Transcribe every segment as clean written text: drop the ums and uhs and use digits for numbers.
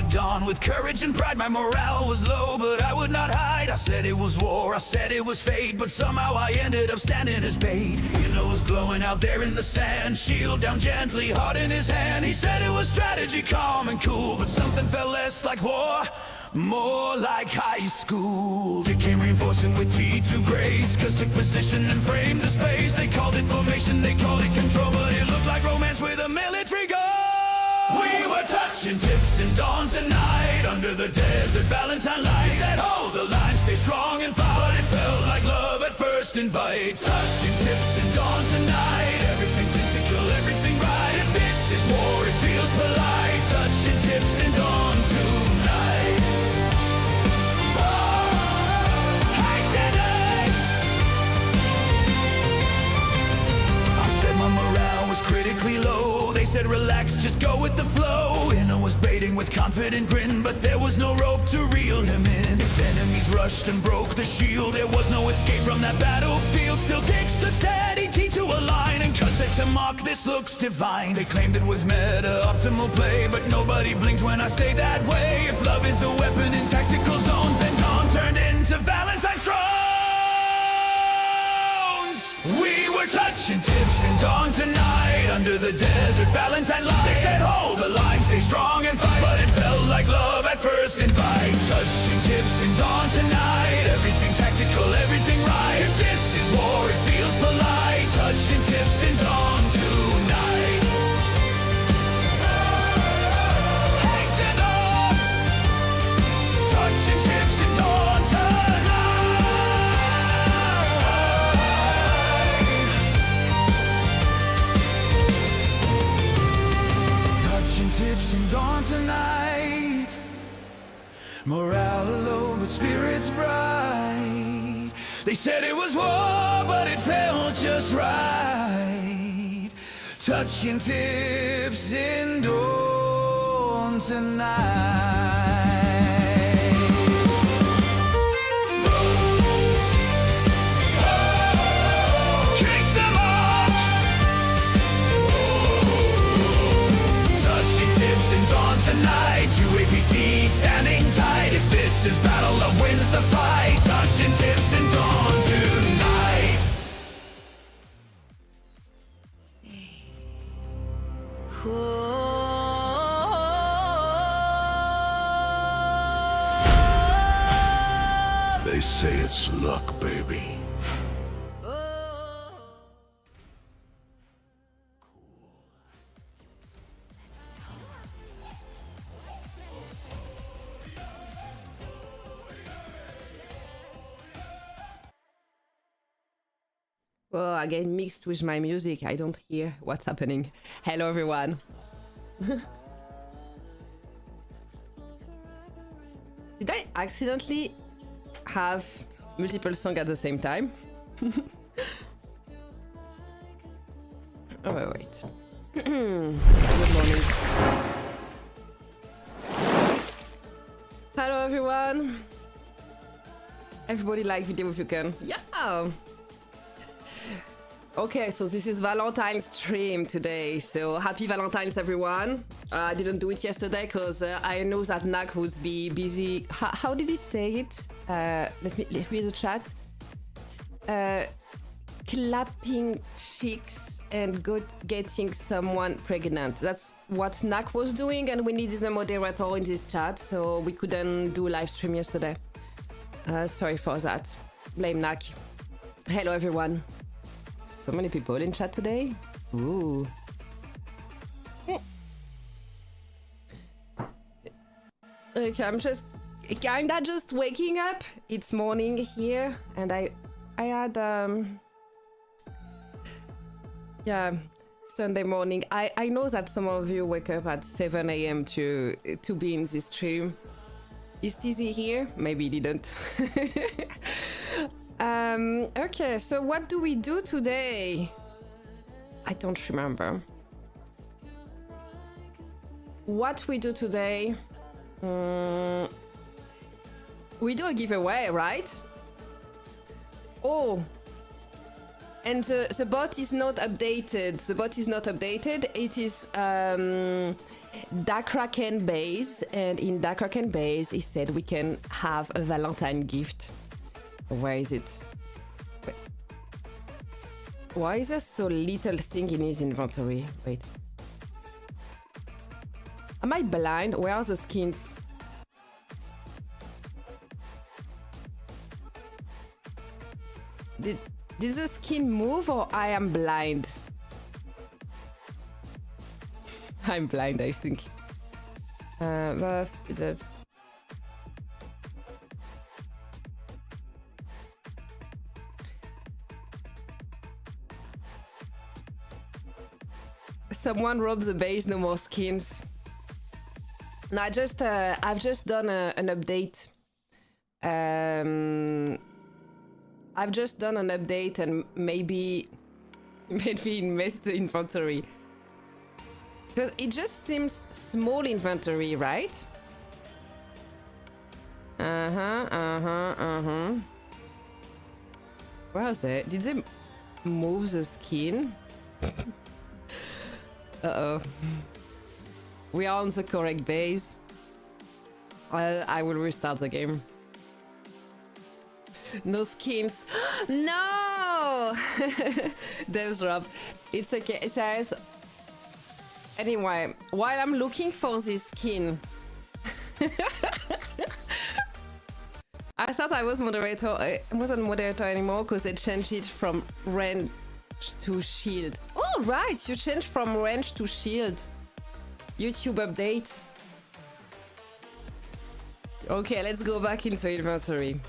to dawn with courage and pride. My morale was low, but I would not hide. I said it was war, I said it was fate, but somehow I ended up standing as bait. You know, was glowing out there in the sand, shield down gently, heart in his hand. He said it was strategy, calm and cool, but something felt less like war, more like high school. It came reinforcing with T2 grace, cause took position and framed the space. They called it formation, they called it control, but it looked like romance with a military goal. We were touching tips in dawn tonight, under the desert Valentine light. He said hold the line, stay strong and fight, but it felt like love at first invite. Touching tips in dawn tonight, everything tactical, everything right. If this is war, it feels polite. Touching tips in dawn tonight. My morale was critically low. They said relax, just go with the flow. Inna was baiting with confident grin, but there was no rope to reel him in. If enemies rushed and broke the shield, there was no escape from that battlefield. Still Dick stood steady, T to a line, and Cuz said to Mock, this looks divine. They claimed it was meta, optimal play, but nobody blinked when I stayed that way. If love is a weapon in tactical zones, then Dawn turned into Valentine's thrones. We were touching tips in dawn tonight, under the desert Valentine light. They said hold the line, stay strong and fight, but it felt like love at first invite. Touching tips in dawn tonight, everything tactical, everything right. If this is war, it feels polite. Touching tips in dawn tonight. Hang it up. Touching tips in dawn tonight. Tips in dawn tonight. Morale low, but spirits bright. They said it was war, but it felt just right. Touching tips in dawn tonight. Tonight, two APC standing tight. If this is battle, love wins the fight. Touching tips in dawn tonight. They say it's luck, baby. Well, I get mixed with my music. I don't hear what's happening. Hello, everyone. Did I accidentally have multiple songs at the same time? Oh, wait. Good morning. Hello, everyone. Everybody like video if you can. Yeah! Okay, so this is Valentine's stream today, so happy Valentine's everyone. I didn't do it yesterday because I know that Nak would be busy. How did he say it? Let me read the chat. Clapping cheeks and getting someone pregnant. That's what Nak was doing, and we needed a moderator in this chat, so we couldn't do live stream yesterday. Sorry for that. Blame Nak. Hello everyone. So many people in chat today. Ooh. Okay, I'm just kinda just waking up. It's morning here, and I had yeah, Sunday morning. I know that some of you wake up at 7 a.m. to be in this stream. Is Tizzy here? Maybe he didn't. Okay, so what do we do today? I don't remember. What we do today? We do a giveaway, right? Oh, And the bot is not updated. The bot is not updated. It is Dakraken base, and in Dakraken base, he said we can have a Valentine gift. Where is it? Wait. Why is there so little thing in his inventory? Wait. Am I blind? Where are the skins? Did the skin move or I am blind? I'm blind, I think. Someone robbed the base, no more skins. No, I've just done an update. I've just done an update and maybe messed the inventory. Because it just seems small inventory, right? Where is it? Did they move the skin? Uh-oh. We are on the correct base. I will restart the game. No skins. No! Devs Rob. It's okay. It says... Anyway, while I'm looking for this skin... I thought I was moderator. I wasn't moderator anymore because they changed it from range to shield. Oh, right! You changed from range to shield. YouTube update. Okay, let's go back into inventory.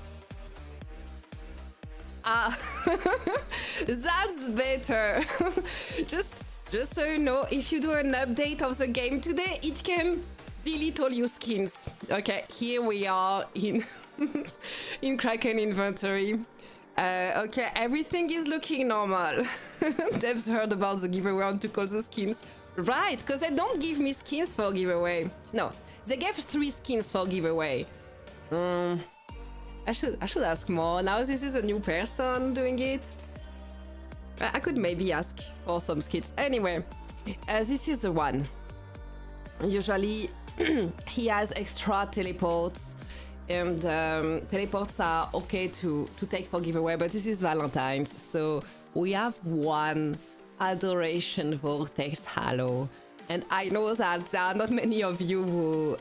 Ah, that's better. just so you know, if you do an update of the game today, it can delete all your skins. Okay, here we are in in Kraken inventory. Okay, everything is looking normal. Devs heard about the giveaway and took all the skins. Right, because they don't give me skins for giveaway. No, they gave 3 skins for giveaway. I should ask more. Now this is a new person doing it. I could maybe ask for some skins. Anyway, this is the one. Usually he has extra teleports, and teleports are okay to take for giveaway, but this is Valentine's, so we have one Adoration Vortex Halo. And I know that there are not many of you who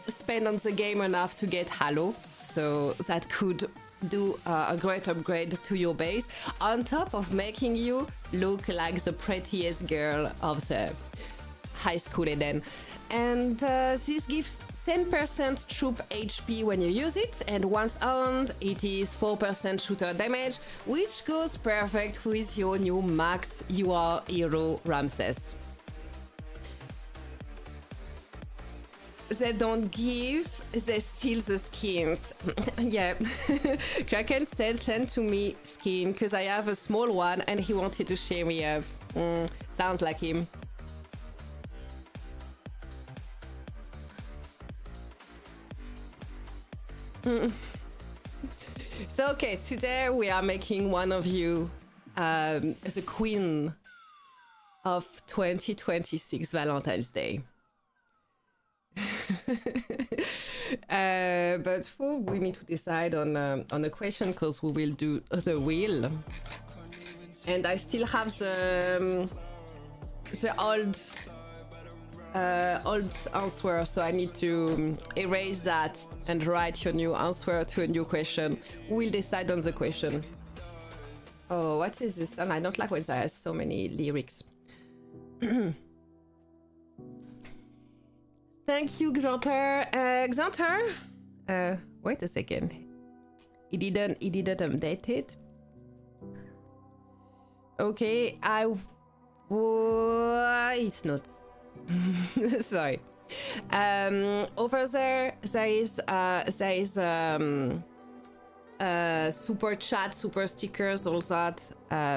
spend on the game enough to get Halo, so that could do a great upgrade to your base, on top of making you look like the prettiest girl of the high school Eden. And this gives 10% troop HP when you use it, and once owned, it is 4% shooter damage, which goes perfect with your new Max UR Hero Ramses. They don't give, they steal the skins. Yeah, Kraken said send to me skin because I have a small one and he wanted to share me up. Sounds like him. So okay, today we are making one of you the queen of 2026 Valentine's Day. But we need to decide on a question because we will do the wheel, and I still have the old answer, so I need to erase that and write your new answer to a new question. We'll decide on the question. Oh, what is this? And I don't like when there are so many lyrics. Thank you, Xanter. Xanter? Wait a second. He didn't update it. Okay, it's not. Sorry. Over there is super chat, super stickers, all that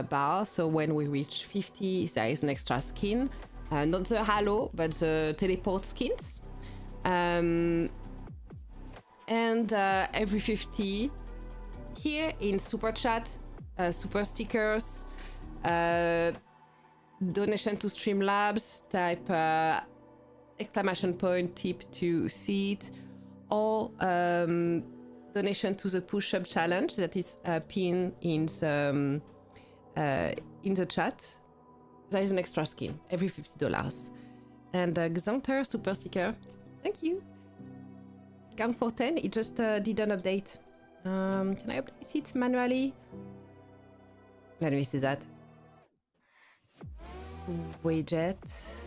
bar. So when we reach 50, there is an extra skin. Not the Halo, but the teleport skins. And every 50 here in super chat, super stickers, donation to Streamlabs, type exclamation point tip to see it, or donation to the push-up challenge that is pinned in the chat. There is an extra skin every $50. And Xanter super sticker, thank you. Count for 10, it just did an update. Can I update it manually? Let me see that. Widget.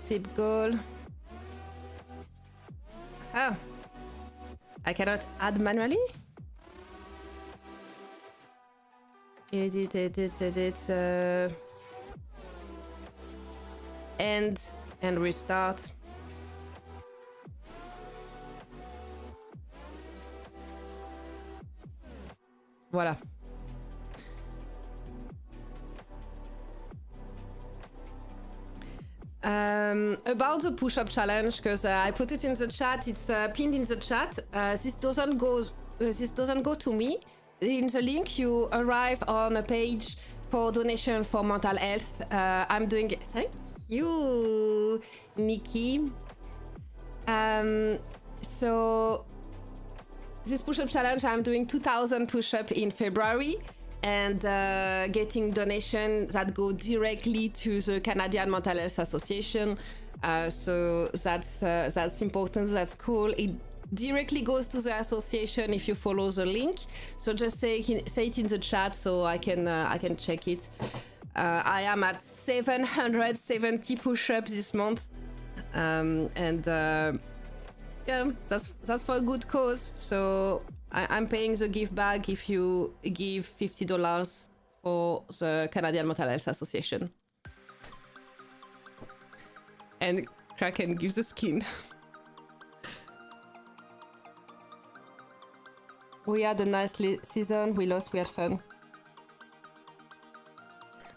Tip goal. Oh. I cannot add manually? Edit. End and restart. Voilà. About the push-up challenge, because I put it in the chat. It's pinned in the chat. This doesn't go to me. In the link, you arrive on a page for donation for mental health. I'm doing. Thank you, Nikki. So this push-up challenge, I'm doing 2,000 push-up in February. And getting donations that go directly to the Canadian Mental Health Association. So that's important, that's cool. It directly goes to the association if you follow the link. So just say it in the chat so I can check it. I am at 770 push-ups this month. Yeah, that's for a good cause. So I'm paying the gift bag if you give $50 for the Canadian Mental Health Association. And Kraken gives the skin. We had a nice season, we lost, we had fun.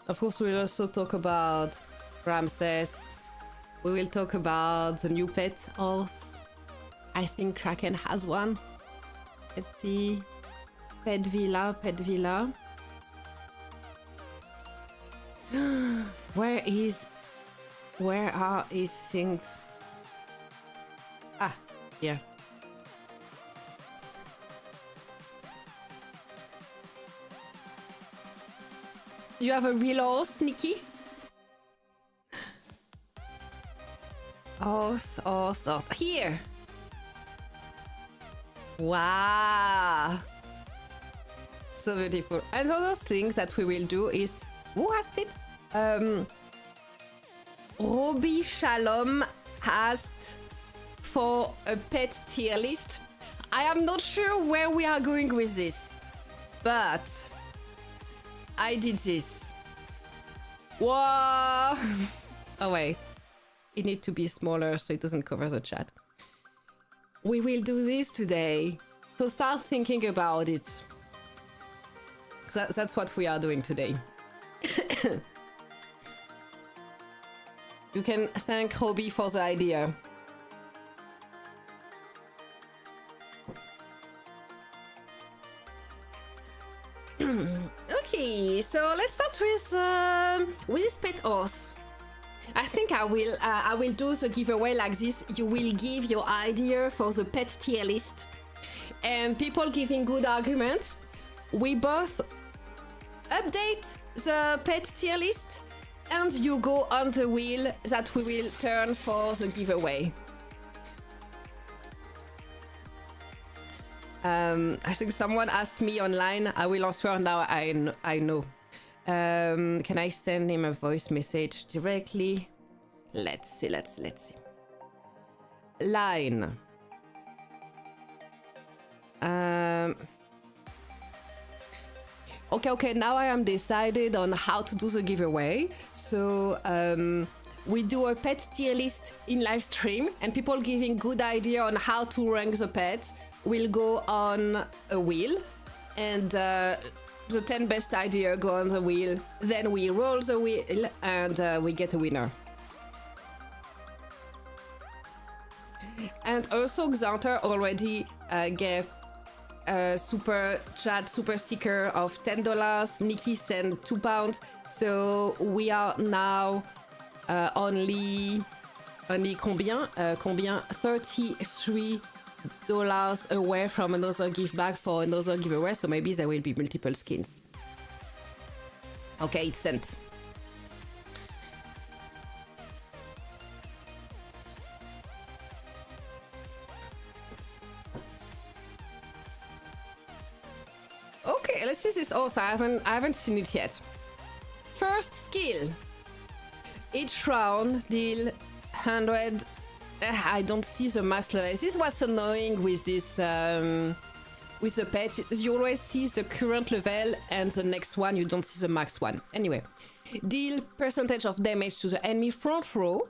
Of course, we'll also talk about Ramses. We will talk about the new pet horse. I think Kraken has one. Let's see. Pet villa. Where are his things? Ah, yeah. You have a real horse, Nikki? Horse. Here! Wow! So beautiful. And those things that we will do is... Who asked it? Robbie Shalom asked for a pet tier list. I am not sure where we are going with this, but I did this. Whoa! Oh wait, it needs to be smaller so it doesn't cover the chat. We will do this today, so start thinking about it. That's what we are doing today. You can thank Robbie for the idea. Okay, so let's start with this pet horse. I think I will do the giveaway like this. You will give your idea for the pet tier list, and people giving good arguments. We both update the pet tier list, and you go on the wheel that we will turn for the giveaway. I think someone asked me online. I will answer now. I know. Can I send him a voice message directly? Let's see. Line. Okay, now I am decided on how to do the giveaway. So we do a pet tier list in live stream, and people giving good idea on how to rank the pets will go on a wheel, and the 10 best idea go on the wheel. Then we roll the wheel, and we get a winner. And also Xanter already gave super chat, super sticker of $10. Nikki sent £2. So we are now only combien? Combien? $33 away from another gift bag for another giveaway. So maybe there will be multiple skins. Okay, it's sent. Okay, let's see this also. I haven't seen it yet. First skill. Each round deal 100. I don't see the max level. This is what's annoying with this with the pets. You always see the current level and the next one you don't see the max one. Anyway, deal percentage of damage to the enemy front row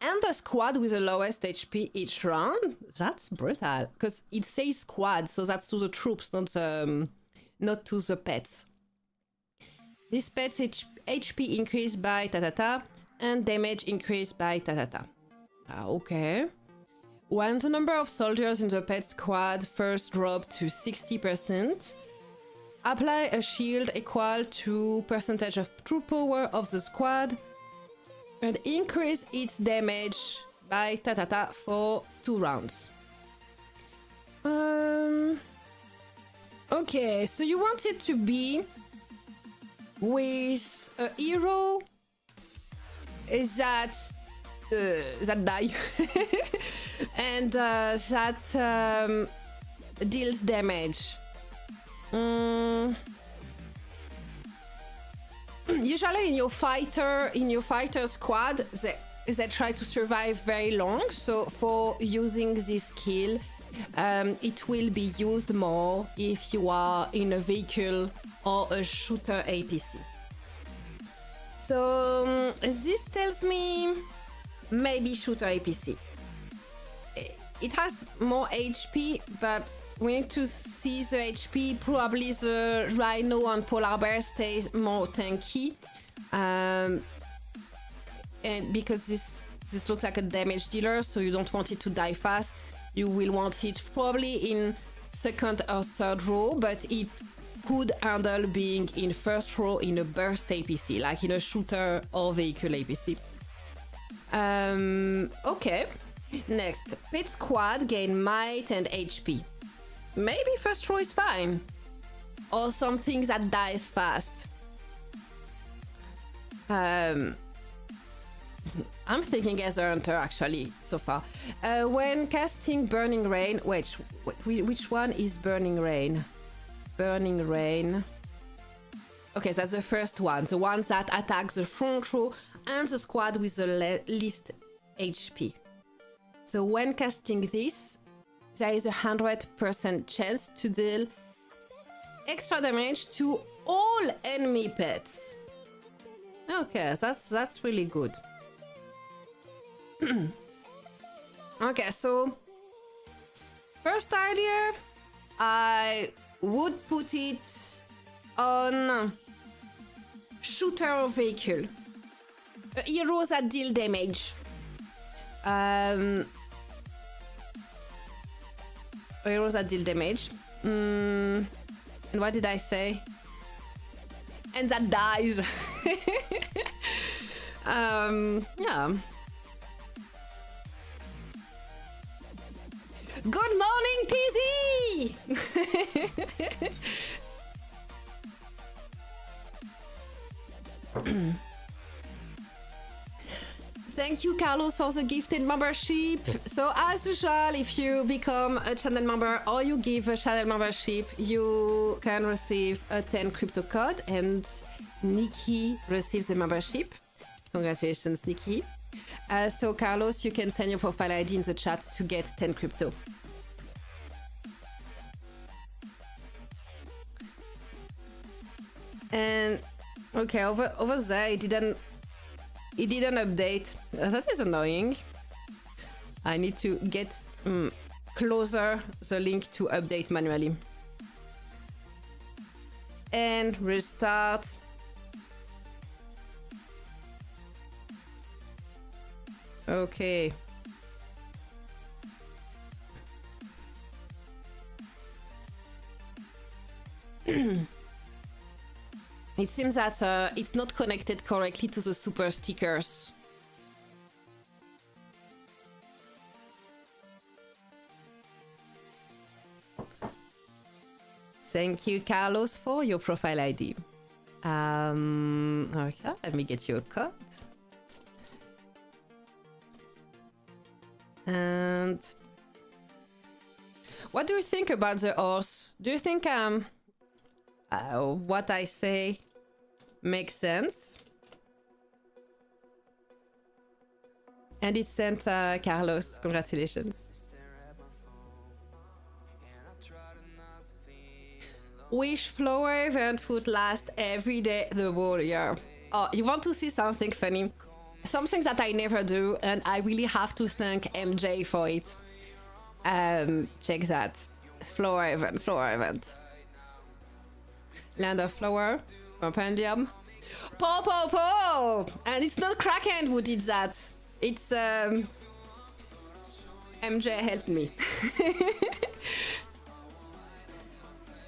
and the squad with the lowest HP each round. That's brutal because it says squad, so that's to the troops, not to the pets. This pet's HP increased by ta-ta-ta and damage increased by ta-ta-ta. Okay. When the number of soldiers in the pet squad first drop to 60%, apply a shield equal to percentage of true power of the squad and increase its damage by ta-ta-ta for 2 rounds. Okay, so you want it to be with a hero that die and that deals damage. Usually in your fighter squad, they try to survive very long. So for using this skill, it will be used more if you are in a vehicle or a shooter APC. So this tells me maybe shooter APC. It has more HP, but we need to see the HP. Probably the Rhino and Polar Bear stays more tanky. And because this looks like a damage dealer, so you don't want it to die fast. You will want it probably in second or third row, but it could handle being in first row in a burst APC, like in a shooter or vehicle APC. Okay. Next, pit squad gain might and HP. Maybe first row is fine. Or something that dies fast. I'm thinking as a hunter actually so far. When casting Burning Rain, which one is Burning Rain? Burning Rain. Okay, that's the first one. The one that attacks the front row and the squad with the least HP. So when casting this, there is a 100% chance to deal extra damage to all enemy pets. Okay, that's really good. Okay, so first idea, I would put it on shooter or vehicle. Heroes that deal damage. Heroes that deal damage. And what did I say? And that dies. Yeah. Good morning, TZ! Thank you, Carlos, for the gifted membership. So, as usual, if you become a channel member or you give a channel membership, you can receive a 10 crypto code, and Nikki receives the membership. Congratulations, Nikki. So, Carlos, you can send your profile ID in the chat to get 10 crypto. And okay, over there, it didn't update. That is annoying. I need to get closer the link to update manually. And restart. Okay. It seems that it's not connected correctly to the super stickers. Thank you, Carlos, for your profile ID. Okay, let me get you a code. And what do you think about the horse? Do you think what I say makes sense? And it's sent, Carlos. Congratulations. Wish flower event would last every day the whole year. Oh, you want to see something funny? Something that I never do, and I really have to thank MJ for it. Check that. Flower event. Land of Flower, compendium. Po! And it's not Kraken who did that. It's MJ helped me.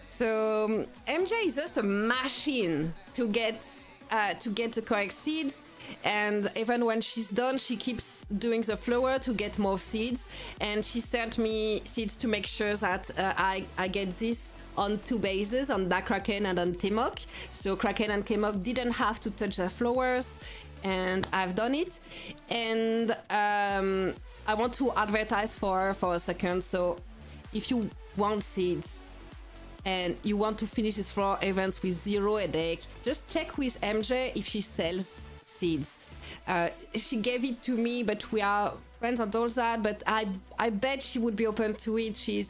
So MJ is just a machine to get the correct seeds, and even when she's done, she keeps doing the flower to get more seeds. And she sent me seeds to make sure that I get this on 2 bases, on Dark Kraken and on Timok. So Kraken and Timok didn't have to touch the flowers, and I've done it. And I want to advertise for her for a second. So if you want seeds and you want to finish these flower events with 0 headache, just check with MJ if she sells seeds. She gave it to me, but we are friends and all that, but I bet she would be open to it. She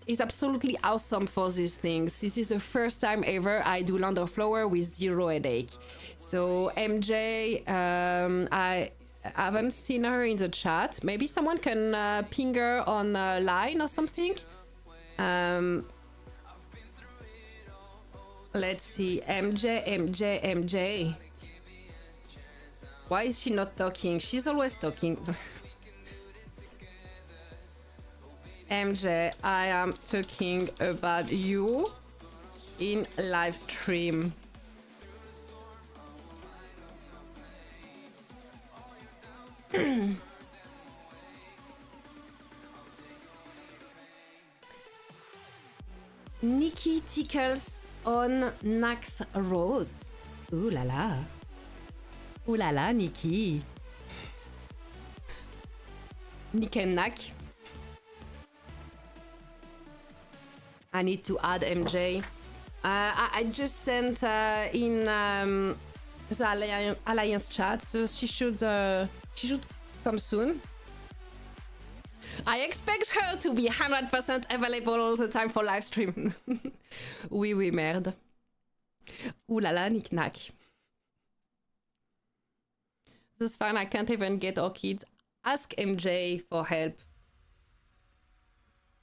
is absolutely awesome for these things. This is the first time ever I do Land of Flower with 0 headache. So MJ, I haven't seen her in the chat. Maybe someone can ping her on line or something. Let's see, MJ. Why is she not talking? She's always talking. MJ, I am talking about you in live stream. Nikki tickles on Nax Rose. Ooh la la. Ooh la la, Nikki. Nick and Nak. I need to add MJ. I just sent in the Alliance chat, so she should come soon. I expect her to be 100% available all the time for live stream. Oui, merde. Ouh la la, Nick Nack. This is fine, I can't even get orchids. Ask MJ for help.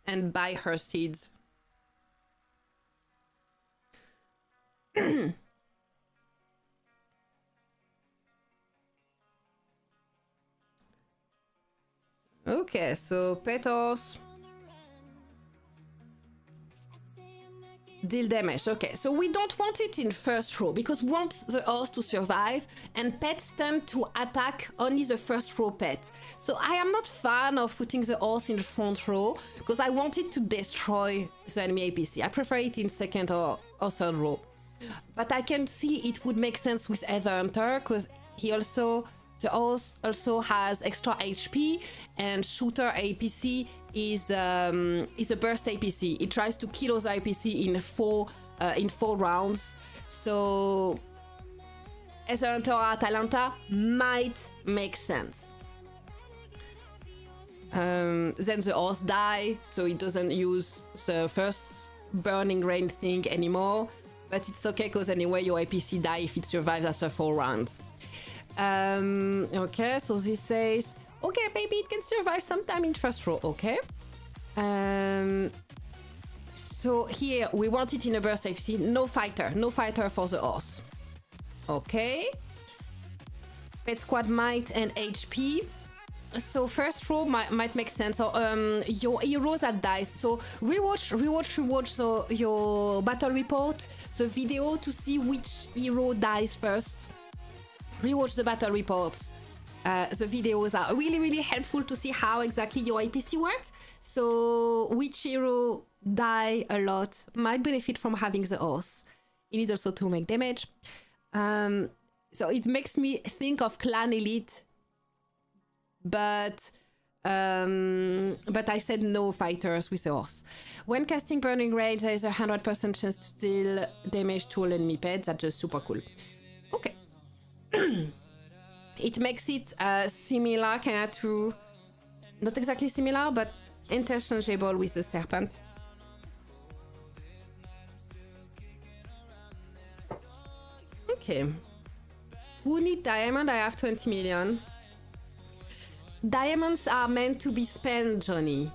And buy her seeds. Okay, so petals. Deal damage. Okay, so we don't want it in first row because we want the horse to survive, and pets tend to attack only the first row pet. So I am not fan of putting the horse in the front row because I want it to destroy the enemy APC. I prefer it in second or third row. But I can see it would make sense with Ether Hunter because the horse also has extra HP, and shooter APC is a burst APC. It tries to kill those APC in 4 rounds. So Ether Hunter or Atalanta might make sense. Then the horse die, so it doesn't use the first burning rain thing anymore. But it's okay because anyway your APC die if it survives after 4 rounds. Okay, so this says, okay, maybe it can survive sometime in first row, okay? So here, we want it in a burst APC, no fighter for the horse. Okay. Pet squad might and HP. So first row might make sense. So your heroes that dies. So rewatch. So your battle report, the video to see which hero dies first. Rewatch the battle reports. The videos are really helpful to see how exactly your APC work. So which hero die a lot might benefit from having the horse. You need also to make damage. So it makes me think of Clan Elite, but I said no fighters with a horse. When casting Burning Rage, there is a 100% chance to deal damage to all enemy pets. That's just super cool. Okay. It makes it similar kind of to, not exactly similar, but interchangeable with the serpent. Okay. Who need diamond? I have 20 million. Diamonds are meant to be spent, Johnny.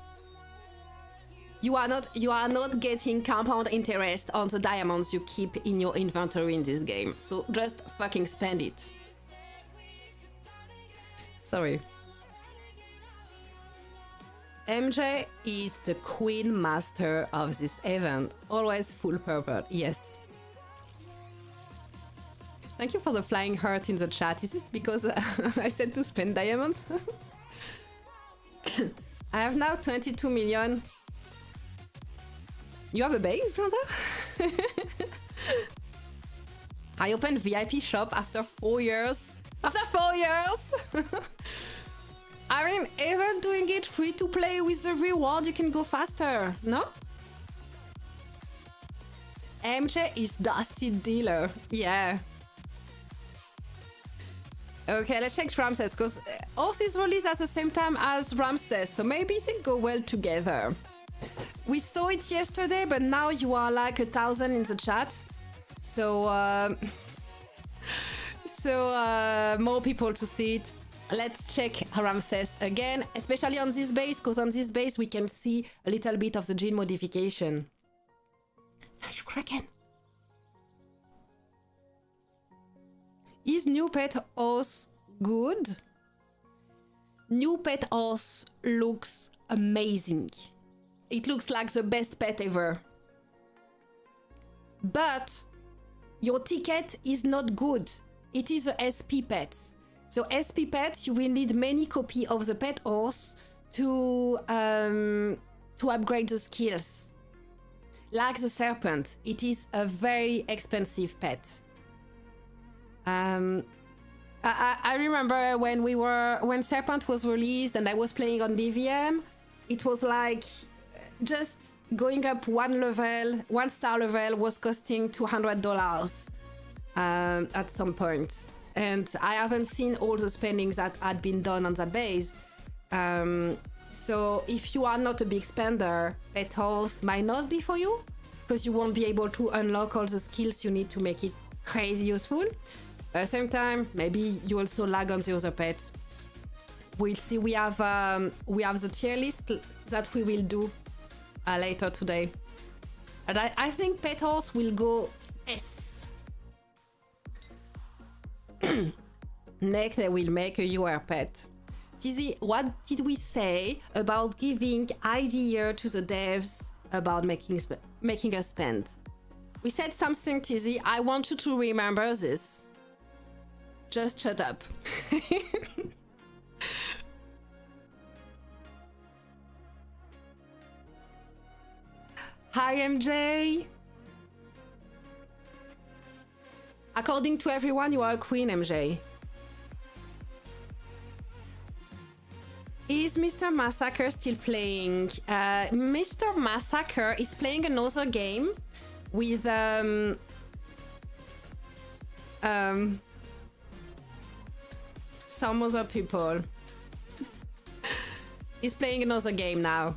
You are not getting compound interest on the diamonds you keep in your inventory in this game. So just fucking spend it. Sorry. MJ is the queen master of this event. Always full purple. Yes. Thank you for the flying heart in the chat. Is this because I said to spend diamonds? I have now 22 million. You have a base, Janta? I opened VIP shop after 4 years. After 4 years! I mean, even doing it free to play with the reward, you can go faster, no? MJ is Dusty Dealer. Yeah. Okay, let's check Ramses, because Horse is released at the same time as Ramses, so maybe they go well together. We saw it yesterday, but now you are like 1,000 in the chat. So, more people to see it. Let's check Ramses again, especially on this base, because on this base we can see a little bit of the gene modification. Thank you, Kraken. Is new pet horse good? New pet horse looks amazing. It looks like the best pet ever. But your ticket is not good. It is a SP pets. So SP pets, you will need many copies of the pet horse to upgrade the skills. Like the serpent, it is a very expensive pet. I remember when Serpent was released and I was playing on BVM, it was like just going up one star level was costing $200 at some point. And I haven't seen all the spendings that had been done on that base. So if you are not a big spender, Pet Horse might not be for you, because you won't be able to unlock all the skills you need to make it crazy useful. At the same time, maybe you also lag on the other pets. We'll see. We have the tier list that we will do later today. And I think Pet Horse will go S. Next, they will make a UR pet. Tizzy, what did we say about giving idea to the devs about making us spend? We said something, Tizzy. I want you to remember this. Just shut up. Hi, MJ. According to everyone, you are a queen, MJ. Is Mr. Massacre still playing? Mr. Massacre is playing another game with some other people. He's playing another game now.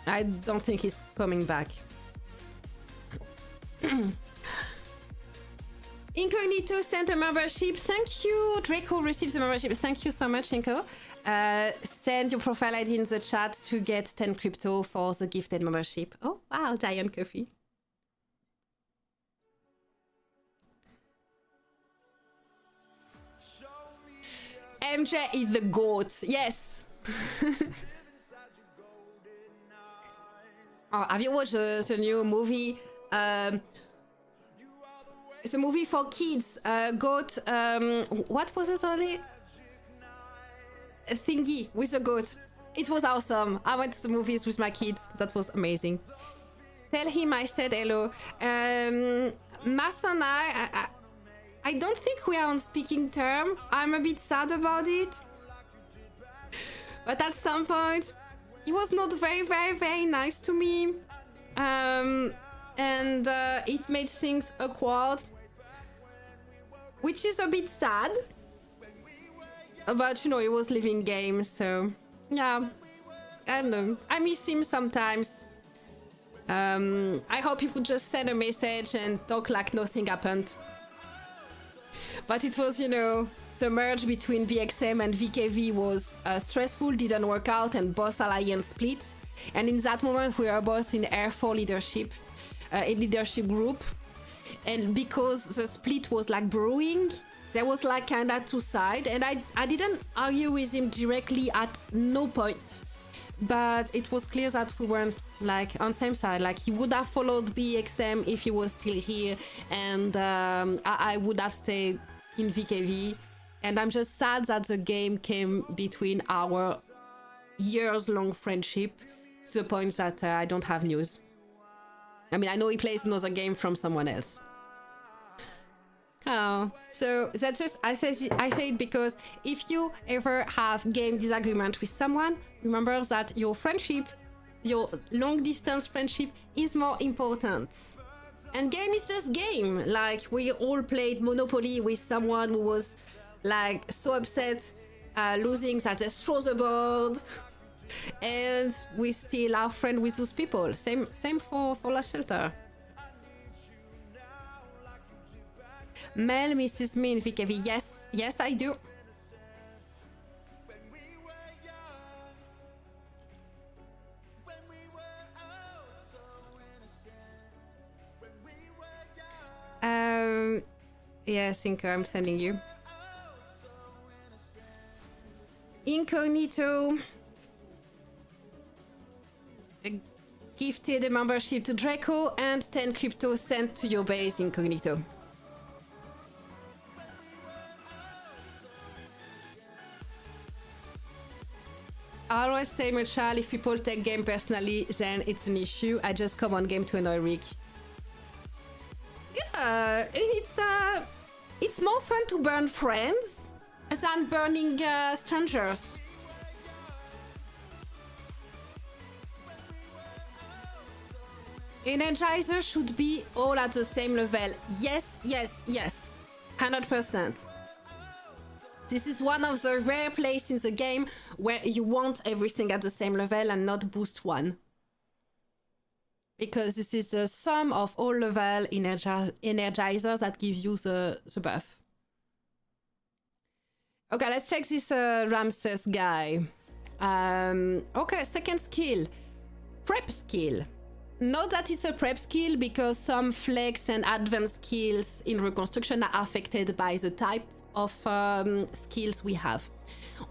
I don't think he's coming back. Incognito sent a membership. Thank you. Draco receives a membership. Thank you so much, Inco. Send your profile ID in the chat to get 10 crypto for the gifted membership. Oh, wow, giant coffee. MJ is the GOAT. Yes. Oh, have you watched the new movie? It's a movie for kids. Goat. What was it already? A thingy with a goat. It was awesome. I went to the movies with my kids. That was amazing. Tell him I said hello. Mas and I don't think we are on speaking term. I'm a bit sad about it. But at some point, he was not very nice to me. And it made things awkward. Which is a bit sad. But, you know, he was living games, so... Yeah. I don't know. I miss him sometimes. I hope he could just send a message and talk like nothing happened. But it was, you know, the merge between VXM and VKV was stressful, didn't work out, and both alliance split. And in that moment, we were both in Air 4 leadership, a leadership group. And because the split was like brewing, there was like kind of two sides. And I didn't argue with him directly at no point. But it was clear that we weren't like on the same side. Like he would have followed BXM if he was still here, and I would have stayed in VKV. And I'm just sad that the game came between our years-long friendship to the point that I don't have news. I mean, I know he plays another game from someone else. Oh, so that's just, I say it because if you ever have game disagreement with someone, remember that your friendship, your long distance friendship is more important. And game is just game. Like we all played Monopoly with someone who was like so upset losing that they throw the board. And we still are friends with those people. Same for Last Shelter. Mel misses me in VKV. Yes, I do. Yeah, Cinco, I'm sending you. Incognito gifted a membership to Draco and 10 crypto sent to your base, Incognito. I always stay neutral. If people take game personally, then it's an issue. I just come on game to annoy Rick. Yeah, it's more fun to burn friends than burning strangers. Energizer should be all at the same level. Yes. 100%. This is one of the rare places in the game where you want everything at the same level and not boost one. Because this is the sum of all level energizers that give you the buff. Okay, let's check this Ramses guy. Okay, second skill. Prep skill. Note that it's a prep skill because some flex and advanced skills in Reconstruction are affected by the type of skills we have.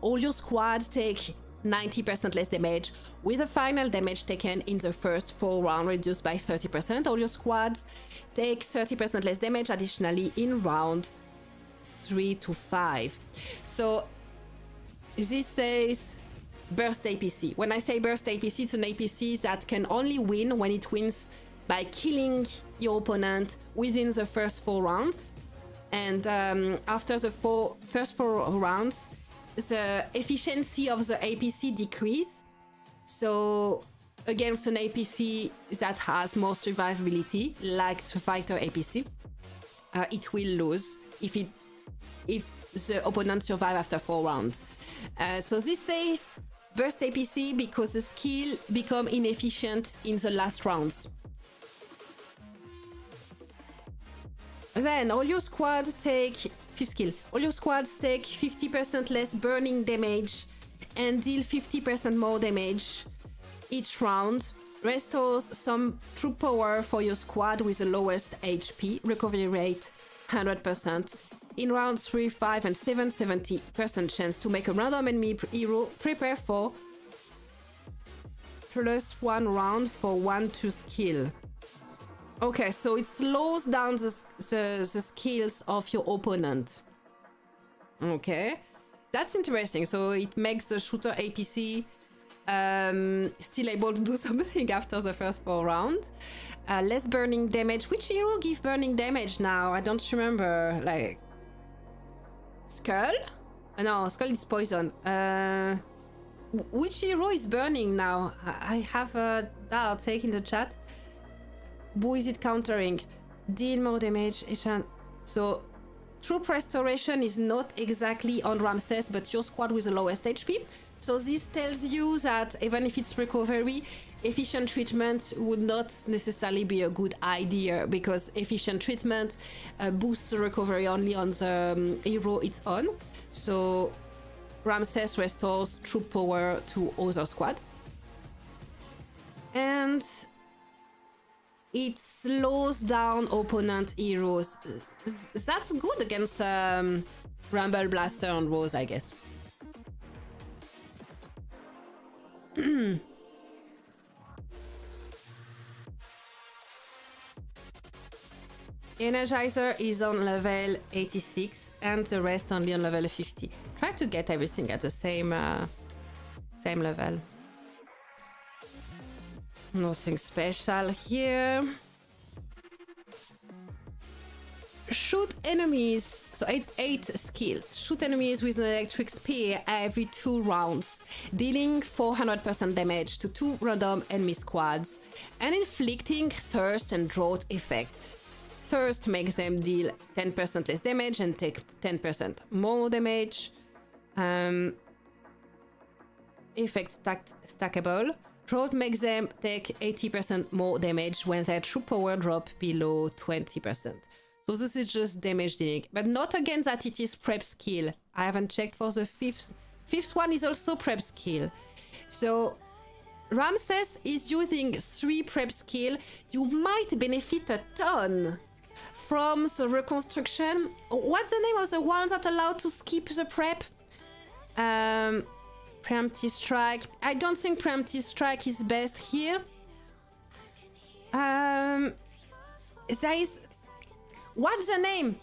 All your squads take 90% less damage, with the final damage taken in the first 4 rounds reduced by 30%. All your squads take 30% less damage additionally in round 3 to 5. So this says burst APC. When I say burst APC, it's an APC that can only win when it wins by killing your opponent within the first 4 rounds. And after the first four rounds, the efficiency of the APC decrease. So against an APC that has more survivability, like the fighter APC, it will lose if the opponent survives after 4 rounds. So this says burst APC because the skill become inefficient in the last rounds. Then all your squads take 5th skill. All your squads take 50% less burning damage and deal 50% more damage each round. Restores some troop power for your squad with the lowest HP, recovery rate 100%, In round 3, 5, and 7, 70% chance to make a random enemy hero. Prepare for +1 round for 1-2 skill. Okay, so it slows down the skills of your opponent. Okay, that's interesting. So it makes the shooter APC still able to do something after the first 4 rounds. Less burning damage. Which hero give burning damage now? I don't remember. Like Skull? No, Skull is poison. Which hero is burning now? I have a doubt. Take in the chat. Who is it countering? Deal more damage. So Troop Restoration is not exactly on Ramses, but your squad with the lowest HP. So this tells you that even if it's recovery, efficient treatment would not necessarily be a good idea, because efficient treatment boosts the recovery only on the hero it's on. So Ramses restores troop power to other squad. And it slows down opponent heroes. That's good against Rumble Blaster and Rose, I guess. Energizer is on level 86 and the rest only on level 50. Try to get everything at the same level. Nothing special here. Shoot enemies. So it's 8 skill. Shoot enemies with an electric spear every 2 rounds, dealing 400% damage to 2 random enemy squads, and inflicting thirst and drought effect. Thirst makes them deal 10% less damage and take 10% more damage. Effects stackable. Drought makes them take 80% more damage when their troop power drop below 20%. So this is just damage dealing, but not against that it is prep skill. I haven't checked for the fifth. Fifth one is also prep skill. So Ramses is using 3 prep skill. You might benefit a ton from the Reconstruction. What's the name of the one that allowed to skip the prep? Preemptive Strike. I don't think Preemptive Strike is best here. There is... What's the name?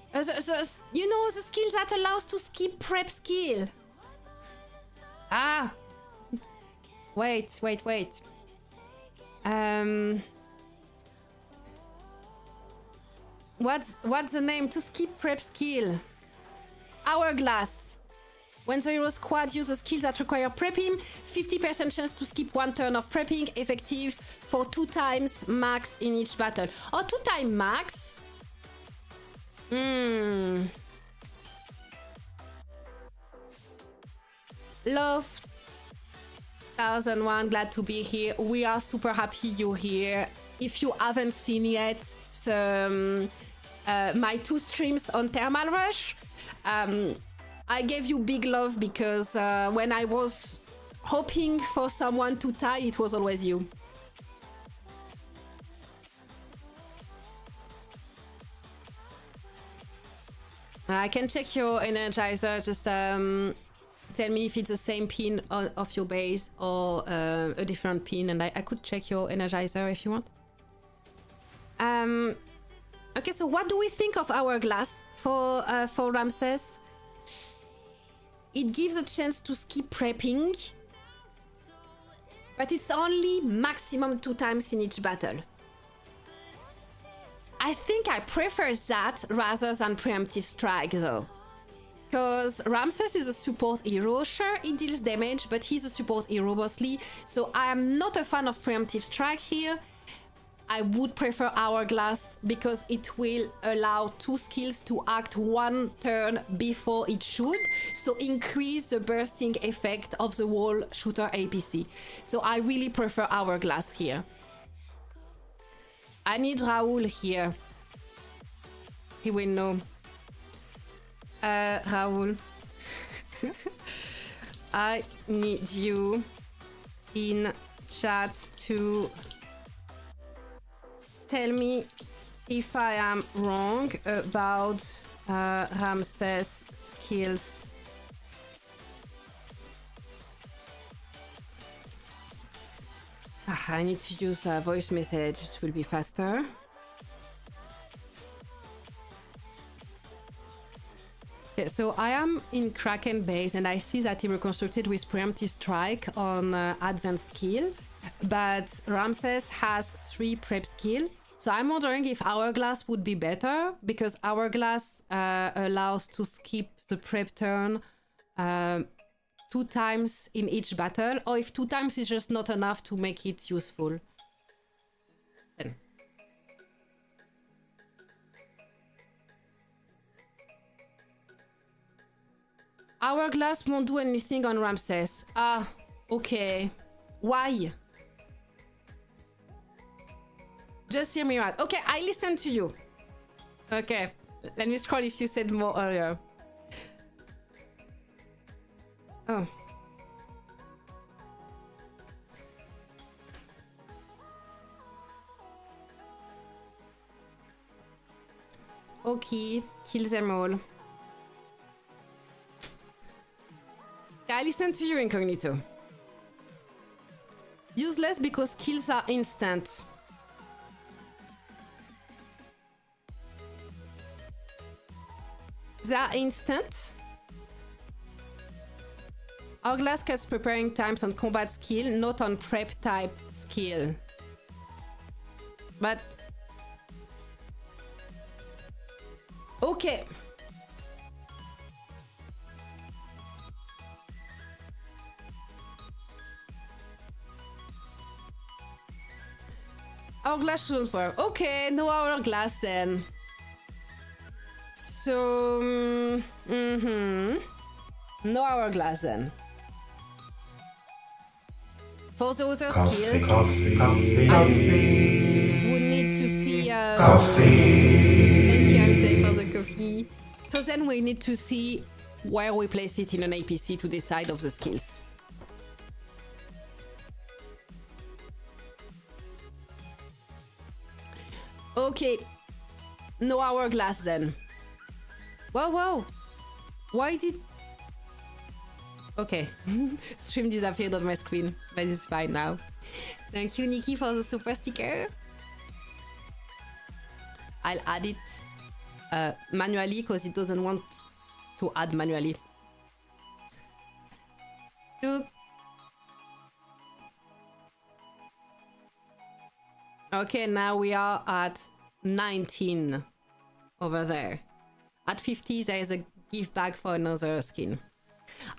You know, the skill that allows to skip prep skill. Ah. Wait. What's the name to skip prep skill? Hourglass. When the hero squad uses skills that require prepping, 50% chance to skip 1 turn of prepping, effective for 2 times max in each battle. Or 2 times max? Love 1001, glad to be here. We are super happy you're here. If you haven't seen yet the, my 2 streams on Thermal Rush, I gave you big love because when I was hoping for someone to tie, it was always you. I can check your Energizer, just tell me if it's the same pin of your base or a different pin, and I could check your Energizer if you want. Okay, so what do we think of Hourglass for Ramses? It gives a chance to skip prepping, but it's only maximum 2 times in each battle. I think I prefer that rather than Preemptive Strike though. Because Ramses is a support hero. Sure, he deals damage, but he's a support hero mostly. So I am not a fan of Preemptive Strike here. I would prefer Hourglass because it will allow 2 skills to act 1 turn before it should. So increase the bursting effect of the whole shooter APC. So I really prefer Hourglass here. I need Raoul here. He will know. Raoul. I need you in chat to tell me if I am wrong about Ramses skills. I need to use a voice message, it will be faster. Okay, so I am in Kraken base and I see that he reconstructed with preemptive strike on advanced skill, but Ramses has 3 prep skill. So I'm wondering if Hourglass would be better, because Hourglass allows to skip the prep turn 2 times in each battle, or if 2 times is just not enough to make it useful. Then. Hourglass won't do anything on Ramses. Ah, okay. Why? Just hear me out. Okay, I listen to you. Okay, let me scroll if you said more earlier. Oh. Okay, kill them all. I listen to you, Incognito. Useless because kills are instant. They are instant. Hourglass cuts preparing times on combat skill, not on prep type skill. But... okay. Hourglass shouldn't work. Okay, no Hourglass then. So... no Hourglass then. For the other skills, we need to see... Thank you, MJ, for the coffee. So then we need to see where we place it in an APC to decide of the skills. Okay, no Hourglass then. Whoa, whoa. Why did... okay. Stream disappeared on my screen, but it's fine now. Thank you, Nikki, for the super sticker. I'll add it manually because it doesn't want to add manually. Look. Okay, now we are at 19 over there. At 50, there is a gift bag for another skin.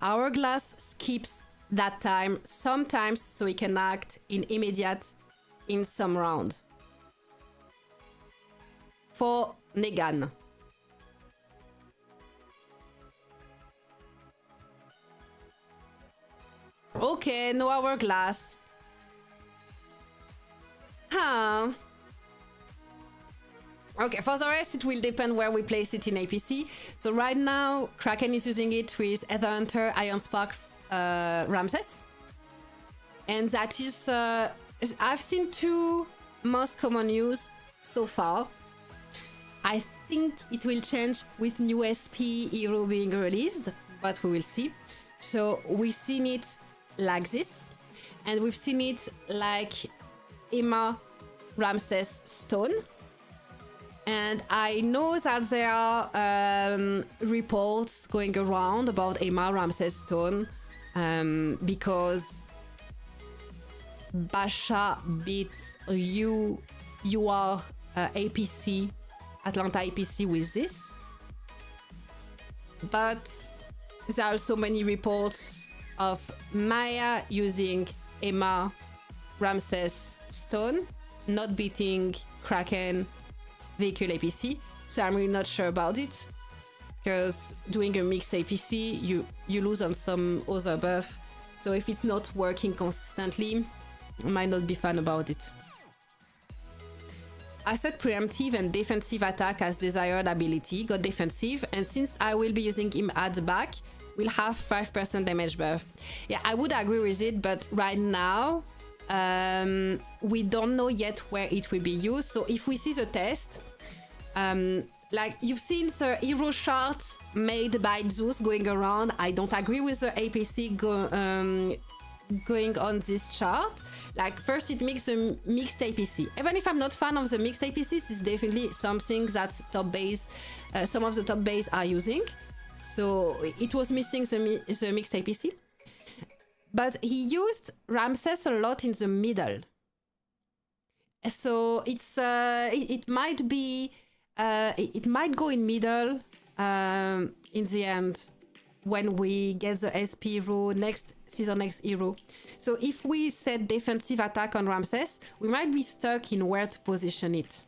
Hourglass skips that time sometimes so he can act in immediate in some round. For Negan. Okay, no Hourglass. Huh. Okay, for the rest, it will depend where we place it in APC. So right now, Kraken is using it with Ether Hunter, Iron Spark, Ramses. And that is... I've seen 2 most common use so far. I think it will change with new SP hero being released, but we will see. So we've seen it like this. And we've seen it like Emma Ramses Stone. And I know that there are reports going around about Emma Ramses Stone because Basha beats UR APC, Atlanta APC with this. But there are also many reports of Maya using Emma Ramses Stone, not beating Kraken Vehicle APC, so I'm really not sure about it, because doing a mixed APC, you lose on some other buff, so if it's not working consistently, I might not be fan about it. I set preemptive and defensive attack as desired ability, got defensive, and since I will be using him at the back, we'll have 5% damage buff. Yeah, I would agree with it, but right now, we don't know yet where it will be used. So if we see the test, Like, you've seen the hero chart made by Zeus going around. I don't agree with the APC going on this chart. Like, first it makes a mixed APC. Even if I'm not fan of the mixed APCs, it's definitely something that top base, some of the top base are using. So it was missing the mixed APC. But he used Ramses a lot in the middle. So it's it might be it might go in middle in the end when we get the SP hero next season, next hero. So if we set defensive attack on Ramses, we might be stuck in where to position it.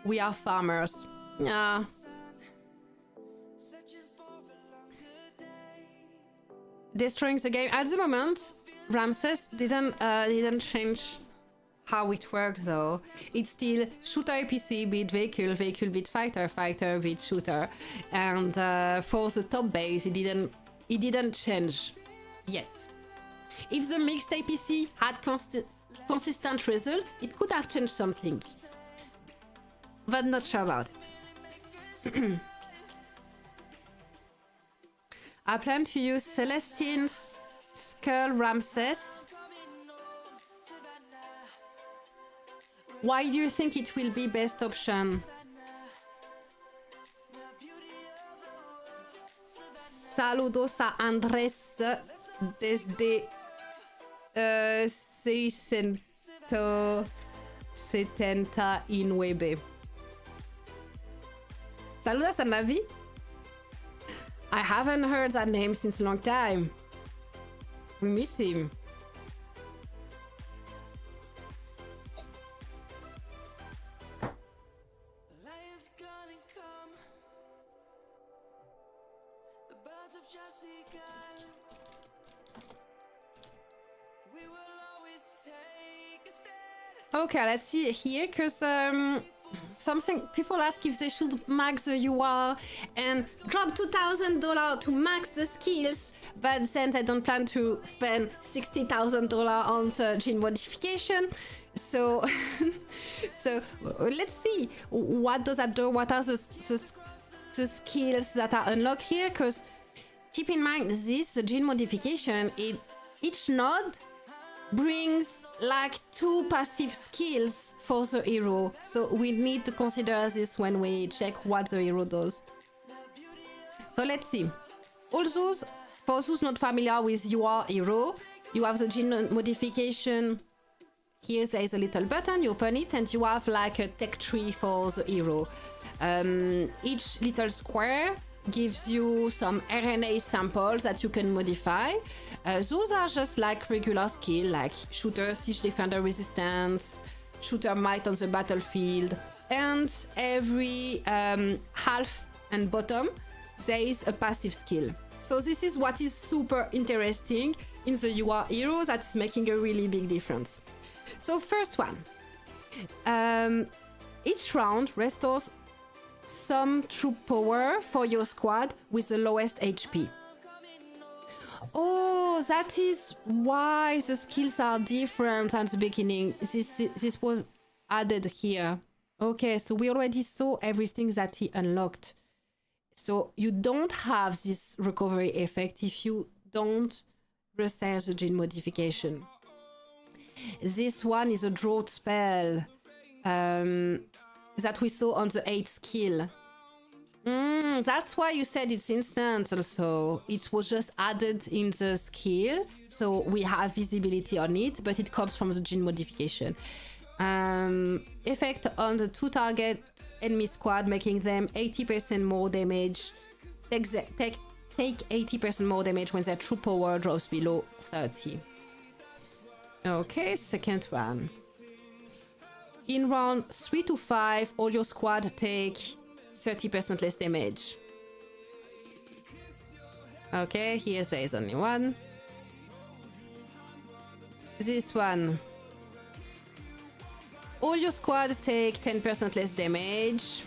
We are farmers. Yeah. Destroying the game. At the moment, Ramses didn't change how it works though. It's still shooter APC beat vehicle, vehicle beat fighter, fighter beat shooter. And for the top base, it didn't change yet. If the mixed APC had consistent result, it could have changed something. But not sure about it. I plan to use Celestine's Skull Ramses. Why do you think it will be best option? Saludos a Andrés desde 679. Saludos a Navi. I haven't heard that name since a long time. We miss him. Okay, let's see here, because something people ask if they should max the UR and drop $2,000 to max the skills, but then they don't plan to spend $60,000 on the gene modification. So, so let's see what does that do. What are the skills that are unlocked here? Because keep in mind, this gene modification, each node brings like 2 passive skills for the hero, so we need to consider this when we check what the hero does. So let's see. Also, for those not familiar with UR Hero, you have the gene modification. Here there is a little button, you open it and you have like a tech tree for the hero. Each little square gives you some RNA samples that you can modify. Those are just like regular skill, like shooter, siege defender resistance, shooter might on the battlefield, and every half and bottom there is a passive skill. So this is what is super interesting in the UR Hero that is making a really big difference. So first one, each round restores some troop power for your squad with the lowest HP. Oh, that is why the skills are different at the beginning. This was added here. Okay, so we already saw everything that he unlocked. So you don't have this recovery effect if you don't restore the gene modification. This one is a drought spell that we saw on the 8th skill. That's why you said it's instant also. It was just added in the skill, so we have visibility on it, but it comes from the gene modification. Effect on the 2 target enemy squad, making them 80% more damage. Take 80% more damage when their true power drops below 30. Okay, second one. In round 3 to 5, all your squad take 30% less damage. Okay, here there is only one. This one. All your squad take 10% less damage.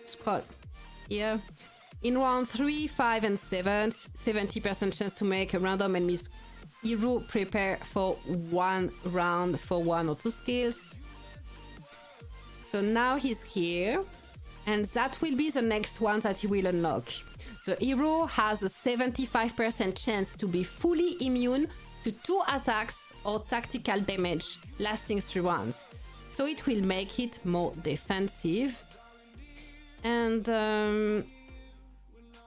Scroll. Here. In round 3, 5, and 7, 70% chance to make a random enemy Hero prepare for 1 round for 1 or 2 skills. So now he's here, and that will be the next one that he will unlock. The hero has a 75% chance to be fully immune to 2 attacks or tactical damage lasting 3 rounds. So it will make it more defensive. And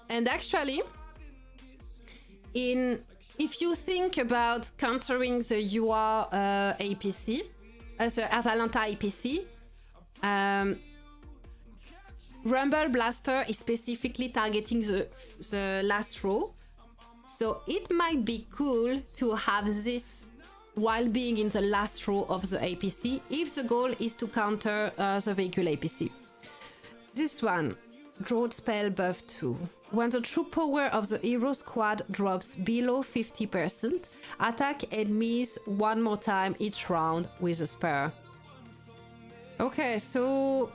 actually, if you think about countering the UR APC, the Atalanta APC, Rumble Blaster is specifically targeting the last row. So it might be cool to have this while being in the last row of the APC if the goal is to counter the vehicle APC. This one, Drought Spell buff 2. When the true power of the hero squad drops below 50%, attack enemies 1 more time each round with a spur. Okay, so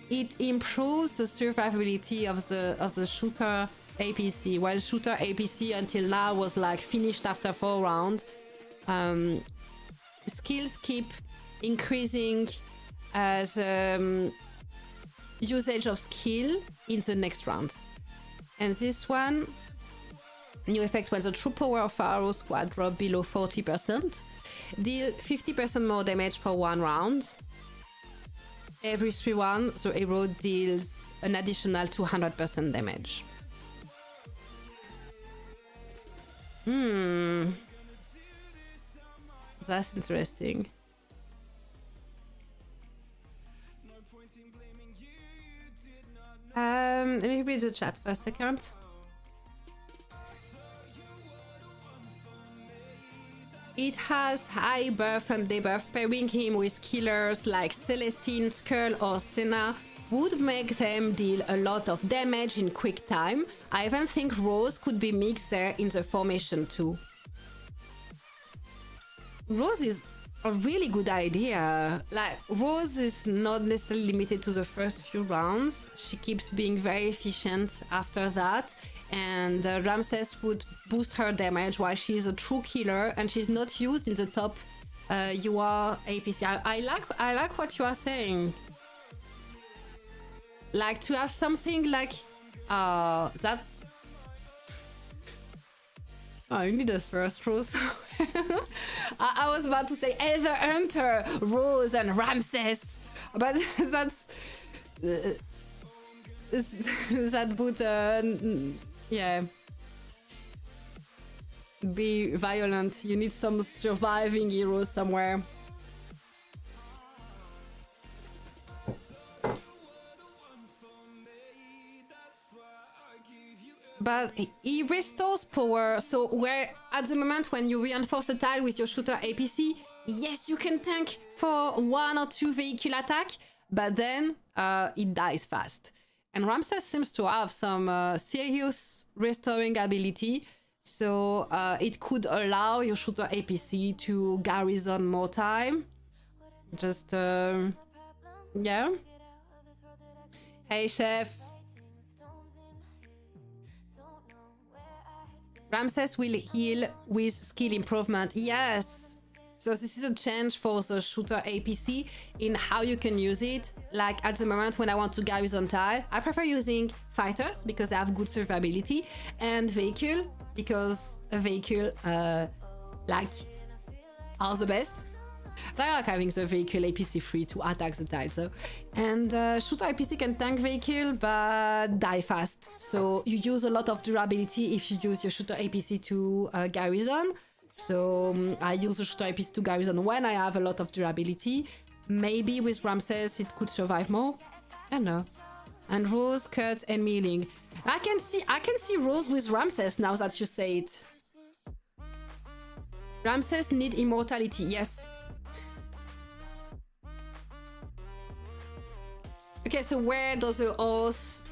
it improves the survivability of the shooter APC. While shooter APC until now was like finished after 4 rounds, skills keep increasing as usage of skill in the next round. And this one, new effect when the true power of our squad drop below 40%, deal 50% more damage for 1 round. Every 3 rounds, the hero deals an additional 200% damage. That's interesting. Let me read the chat for a second. It has high buff and debuff. Pairing him with killers like Celestine, Skull or Senna would make them deal a lot of damage in quick time. I even think Rose could be mixed there in the formation too. Rose is a really good idea. Like, Rose is not necessarily limited to the first few rounds. She keeps being very efficient after that. And Ramses would boost her damage while she's a true killer and she's not used in the top UR APC. I like what you are saying. Like, to have something like that. Oh, you need a first Rose. I was about to say either Hunter, Rose, and Ramses, but that's that would yeah, be violent. You need some surviving heroes somewhere. But he restores power, so where at the moment when you reinforce a tile with your shooter APC, yes, you can tank for 1 or 2 vehicle attack, but then it dies fast. And Ramses seems to have some serious restoring ability, so it could allow your shooter APC to garrison more time. Just, yeah. Hey, chef. Ramses will heal with skill improvement. Yes! So this is a change for the shooter APC in how you can use it. Like, at the moment when I want to garrison tile, I prefer using fighters because they have good survivability, and vehicle because a vehicle like are the best. I like having the vehicle APC free to attack the tile, so. And shooter APC can tank vehicle but die fast. So you use a lot of durability if you use your shooter APC to garrison. So I use the shooter APC to garrison when I have a lot of durability. Maybe with Ramses it could survive more. I don't know. And Rose, Cut, and Mealing. I can see Rose with Ramses now that you say it. Ramses need immortality, yes. Okay, so where does the horse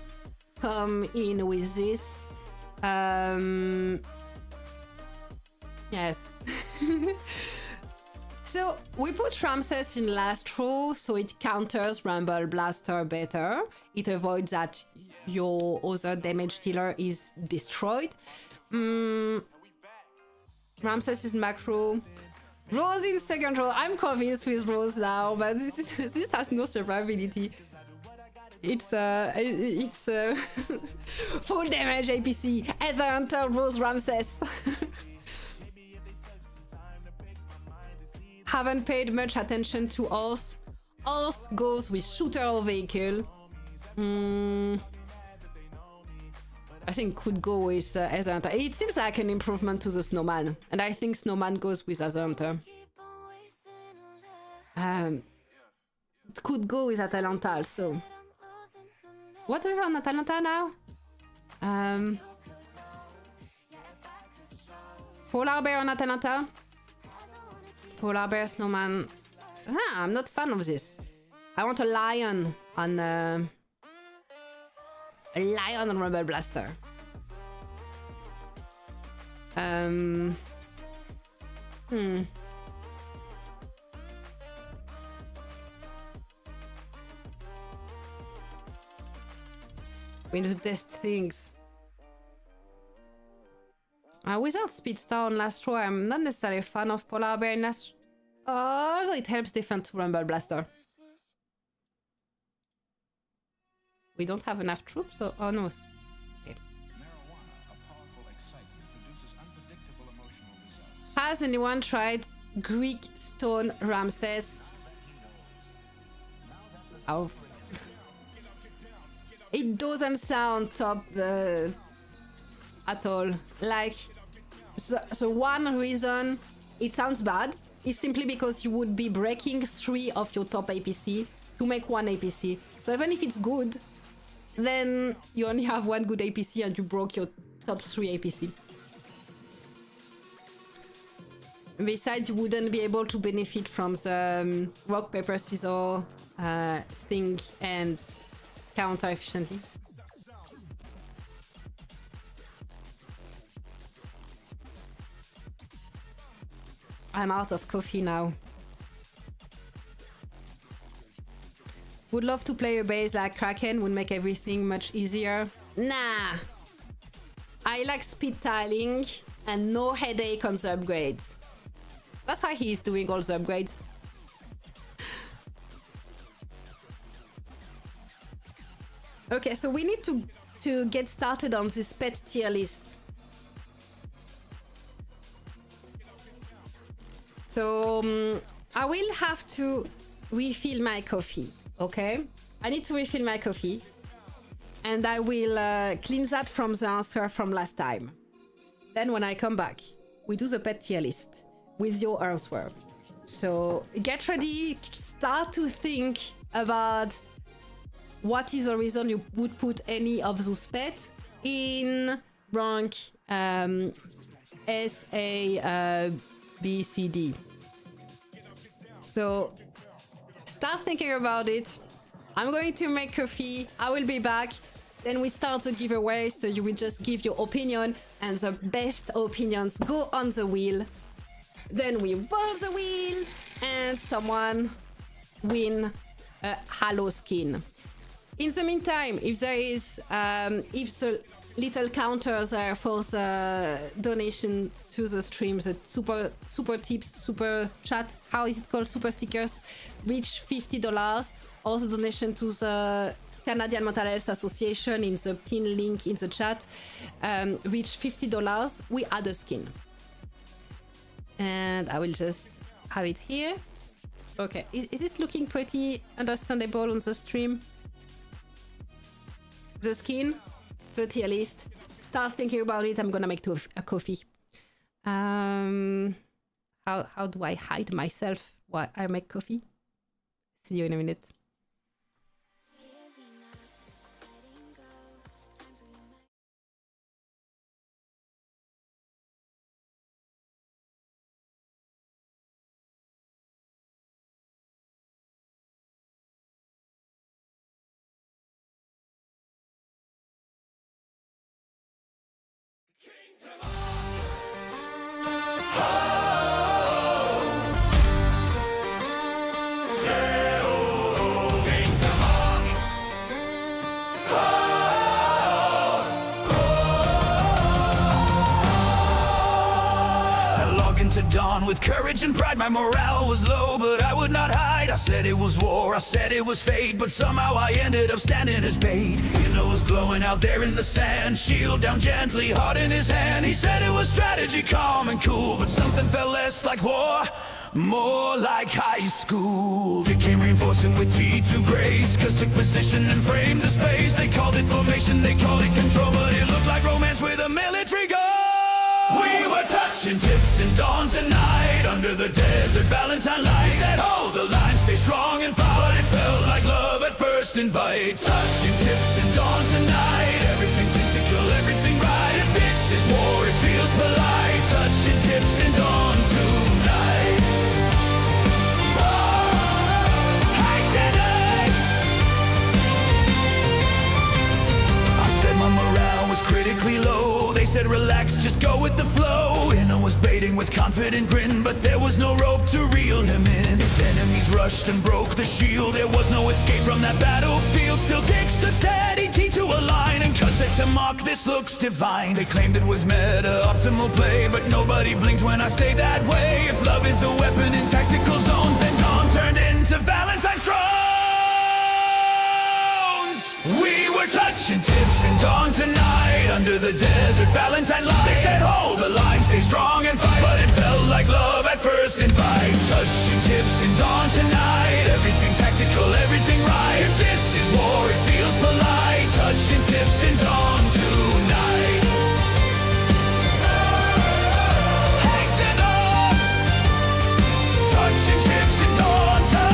come in with this? Yes. So we put Ramses in last row, so it counters Rumble Blaster better. It avoids that your other damage dealer is destroyed. Ramses is macro. Rose in second row. I'm convinced with Rose now, but this has no survivability. It's full damage APC. Heather Hunter, Rose, Ramses. Haven't paid much attention to Horse. Horse goes with shooter or vehicle. I think could go with Heather Hunter. It seems like an improvement to the Snowman, and I think Snowman goes with Heather Hunter. It could go with Atalanta also. What do we have on Atalanta now? Polar Bear on Atalanta. Polar Bear, Snowman. I'm not fan of this. I want a lion on a lion on Rumble Blaster. We need to test things. Without Speedstar on last row, I'm not necessarily a fan of Polar Bear in last. Also, it helps defend to Rumble Blaster. We don't have enough troops, so oh no. Okay. Has anyone tried Greek Stone Ramses? Oh. It doesn't sound top at all. Like, the one reason it sounds bad is simply because you would be breaking 3 of your top APC to make 1 APC. So even if it's good, then you only have 1 good APC and you broke your top 3 APC. Besides, you wouldn't be able to benefit from the rock, paper, scissors thing and counter efficiently. I'm out of coffee now. Would love to play a base like Kraken, would make everything much easier. Nah! I like speed tiling and no headache on the upgrades. That's why he's doing all the upgrades. Okay, so we need to get started on this pet tier list. So I will have to refill my coffee, okay? I need to refill my coffee. And I will clean that from the answer from last time. Then when I come back, we do the pet tier list with your answer. So get ready, start to think about what is the reason you would put any of those pets in rank S, A, B, C, D. So start thinking about it. I'm going to make coffee. I will be back. Then we start the giveaway. So you will just give your opinion and the best opinions go on the wheel. Then we roll the wheel and someone win a Halo skin. In the meantime, if there is, if the little counters are for the donation to the stream, the super tips, super chat, how is it called, super stickers, reach $50, or the donation to the Canadian Mental Health Association in the pin link in the chat, reach $50, we add a skin. And I will just have it here. Okay, is this looking pretty understandable on the stream? The skin, the tier list. Start thinking about it. I'm gonna make a coffee. How do I hide myself while I make coffee? See you in a minute. to dawn with courage and pride. My morale was low, but I would not hide. I said it was war, I said it was fate, but somehow I ended up standing as bait. You know, was glowing out there in the sand, shield down gently, heart in his hand. He said it was strategy, calm and cool, but something felt less like war, more like high school. It came reinforcing with T2 grace, cause took position and framed the space. They called it formation, they called it control, but it looked like romance with a military goal. We were touching tips in dawns and night, under the desert Valentine light. They said hold the line, stay strong and fight, but it felt like love at first invite. Touching tips in dawn tonight, everything tactical, everything right. If this is war, it feels polite. Touching tips in dawn tonight. My morale was critically low. They said relax, just go with the flow. And I was baiting with confident grin, but there was no rope to reel him in. If enemies rushed and broke the shield, there was no escape from that battlefield. Still Dick stood steady, T2 align, and Cuz said to Mark, this looks divine. They claimed it was meta, optimal play, but nobody blinked when I stayed that way. If love is a weapon in tactical zones, then Dawn turned into Valentine's thrones. We were touching tips in dawn tonight, under the desert Valentine light. They said hold the line, stay strong and fight, but it felt like love at first invite. Touching tips in dawn tonight, everything tactical, everything right. If this is war, it feels polite. Touching tips in dawn tonight. Hanged it up. Touching tips in dawn tonight.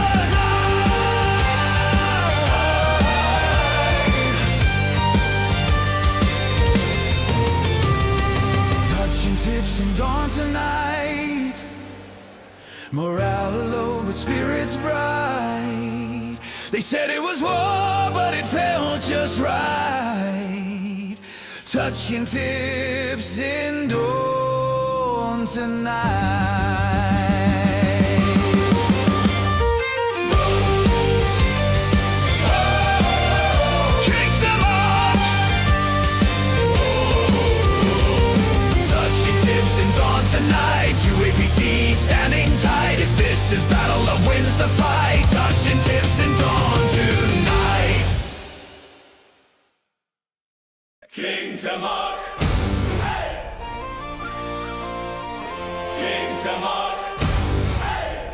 Tips in dawn tonight. Morale low, but spirits bright. They said it was war, but it felt just right. Touching tips in dawn tonight. Tonight, two APCs standing tight. If this is battle, love wins the fight. Touching tips in dawn tonight. King Tamar. Hey! King Tamar. Hey!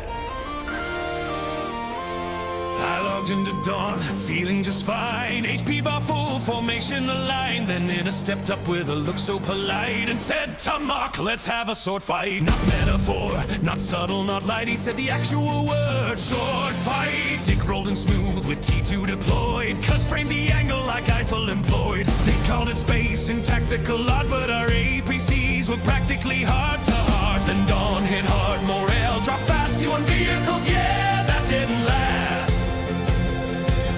I logged into dawn, feeling just fine. HP bar full, formation aligned. Then Nina stepped up with a look so polite and said to Mark, let's have a sword fight. Not metaphor, not subtle, not light. He said the actual word, sword fight. Dick rolled and smooth with T2 deployed. Cuz framed the angle like Eiffel employed. They called it space and tactical art, but our APCs were practically heart to heart. Then dawn hit hard, morale dropped fast. 2 on vehicles, yeah, that didn't last.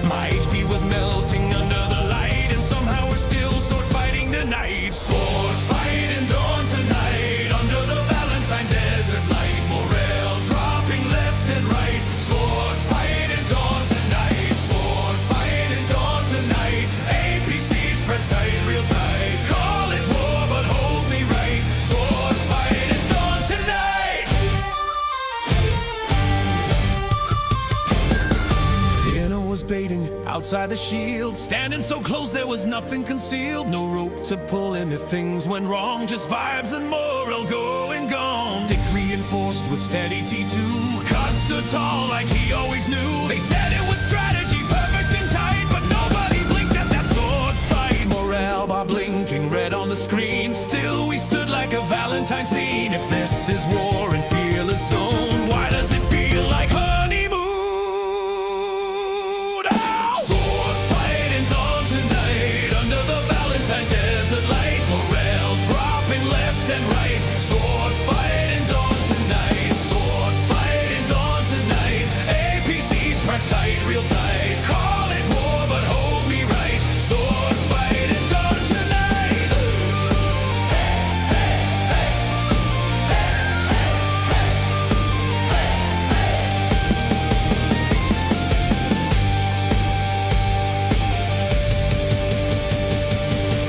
My HP was melting under the light, and somehow we're still sword fighting tonight. Sword fighting dawn tonight, under the Valentine desert light. Morale dropping left and right. Sword fighting dawn tonight. Sword fighting dawn tonight. APCs press tight, real tight. Call it war, but hold me right. Sword fighting dawn tonight. Inner was baiting outside the shield, standing so close there was nothing concealed. No rope to pull him if things went wrong, just vibes and moral going gone. Dick reinforced with steady T2, Cuz stood tall like he always knew. They said it was strategy, perfect and tight, but nobody blinked at that sword fight. Morale bar blinking red on the screen, still we stood like a Valentine scene. If this is war and fearless zone, why does it feel like honeymoon? Sword fighting dawn tonight, under the Valentine desert light. Morale dropping left and right. Sword fighting dawn tonight. Sword fighting dawn tonight. APCs press tight, real tight. Call it war, but hold me right. Sword fighting dawn tonight. Hey, hey, hey. Hey, hey, hey.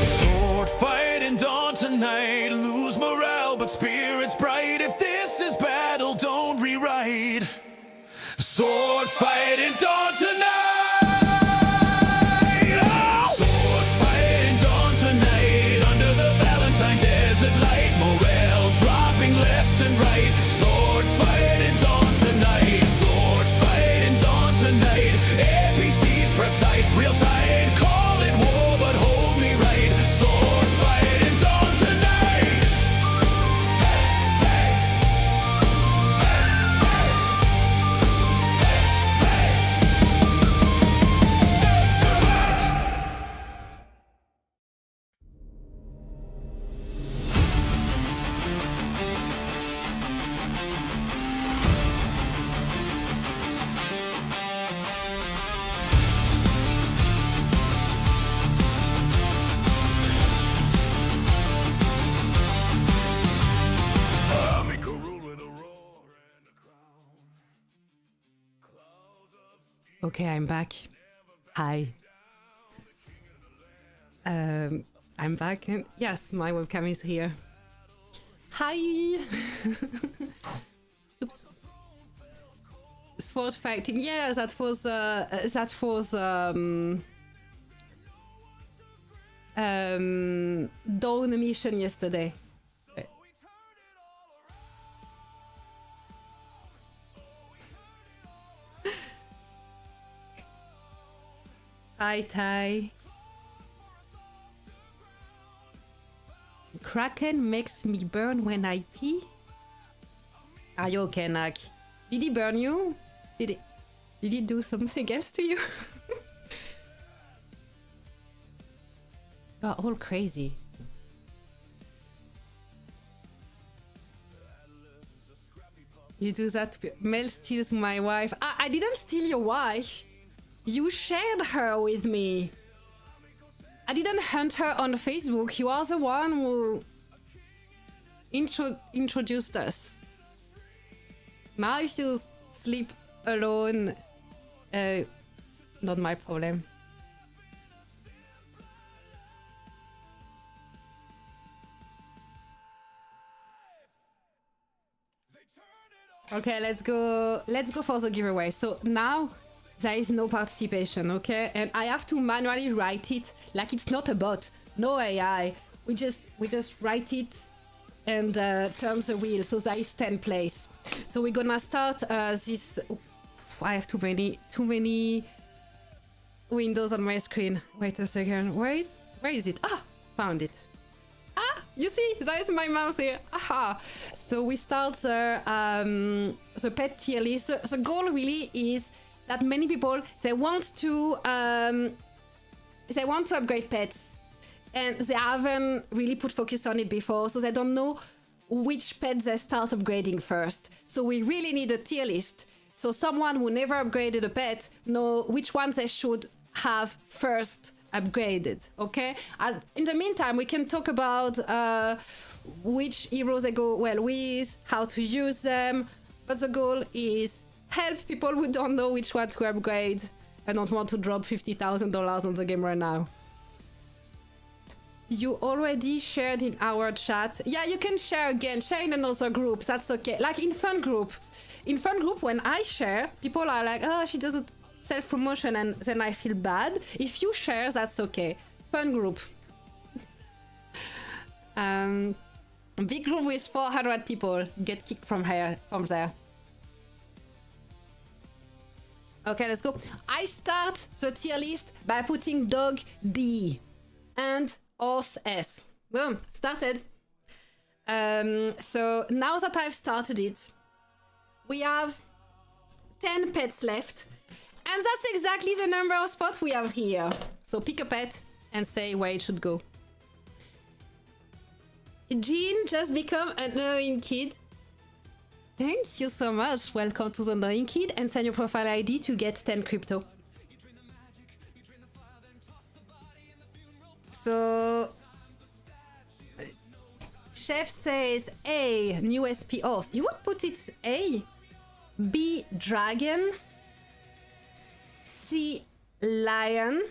Sword fighting dawn tonight. Lose morale, but spirits bright. If this Sword fighting dawn tonight. Sword fighting dawn tonight. Under the Valentine desert light. Morale dropping left and right. Sword fighting dawn tonight. Sword fighting dawn tonight. APCs press tight, real tight. Call it war, but hold me right. Sword fighting dawn tonight. Okay, I'm back. Hi. I'm back and yes, my webcam is here. Hi. Oops. Sword fighting. Yeah, that was Dawn mission yesterday. Hi, Ty. Kraken makes me burn when I pee. Are you okay, Nak? Did he burn you? Did he do something else to you? You're all crazy. You do that. Mel steals my wife. I didn't steal your wife. You shared her with me. I didn't hunt her on Facebook. You are the one who introduced us. Now if you sleep alone, not my problem. Okay, let's go for the giveaway. So now there is no participation, okay? And I have to manually write it like it's not a bot, no AI. We just write it and turn the wheel. So there is 10 plays. So we're gonna start this. I have too many windows on my screen. Wait a second. Where is it? Ah, found it. Ah, you see, there is my mouse here. Aha. So we start the pet tier list. The goal really is that many people they want to upgrade pets and they haven't really put focus on it before, so they don't know which pets they start upgrading first. So we really need a tier list so someone who never upgraded a pet know which ones they should have first upgraded. Okay, in the meantime we can talk about which heroes they go well with, how to use them, but the goal is help people who don't know which one to upgrade and don't want to drop $50,000 on the game right now. You already shared in our chat. Yeah, you can share again. Share in another group. That's okay. Like in fun group. In fun group, when I share, people are like, oh, she does it self-promotion, and then I feel bad. If you share, that's okay. Fun group. Big group with 400 people get kicked from there. Okay, let's go. I start the tier list by putting dog D and horse S. Boom, started. So now that I've started it, we have 10 pets left. And that's exactly the number of spots we have here. So pick a pet and say where it should go. Jean just become an annoying kid. Thank you so much. Welcome to the annoying kid, and send your profile ID to get 10 crypto. So Chef says A, new SP horse. You would put it A, B, dragon, C, lion.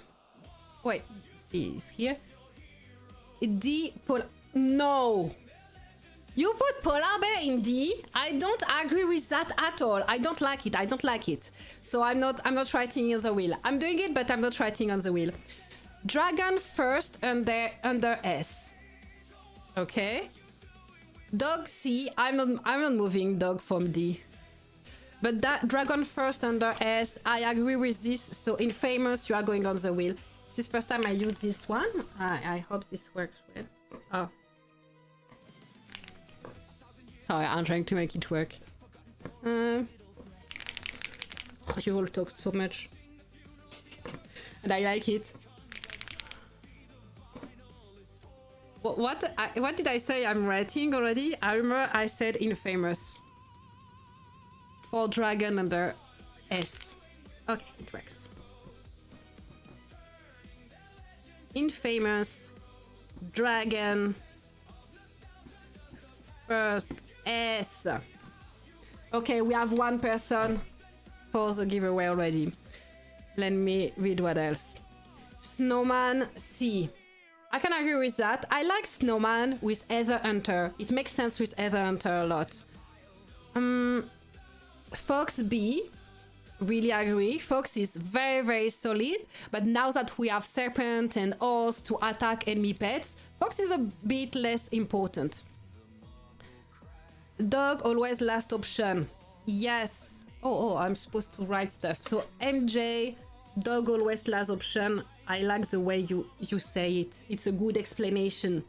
Wait, B is here. D, pol. No! You put polar bear in D. I don't agree with that at all. I don't like it. I don't like it. So I'm not writing on the wheel. I'm doing it, but I'm not writing on the wheel. Dragon first under S. Okay. Dog C. I'm not moving dog from D. But that dragon first under S. I agree with this. So in famous, you are going on the wheel. This is first time I use this one. I hope this works well. Oh. Sorry, I'm trying to make it work. You all talk so much. And I like it. What did I say I'm writing already? I remember I said infamous. For dragon under S. Okay, it works. Infamous. Dragon. First S. Okay, we have one person for the giveaway already. Let me read what else. Snowman C. I can agree with that. I like Snowman with Ether Hunter. It makes sense with Ether Hunter a lot. Fox B. Really agree. Fox is very, very solid. But now that we have Serpent and Horse to attack enemy pets, Fox is a bit less important. Dog always last option. Yes. Oh, I'm supposed to write stuff. So MJ, dog always last option. I like the way you say it. It's a good explanation.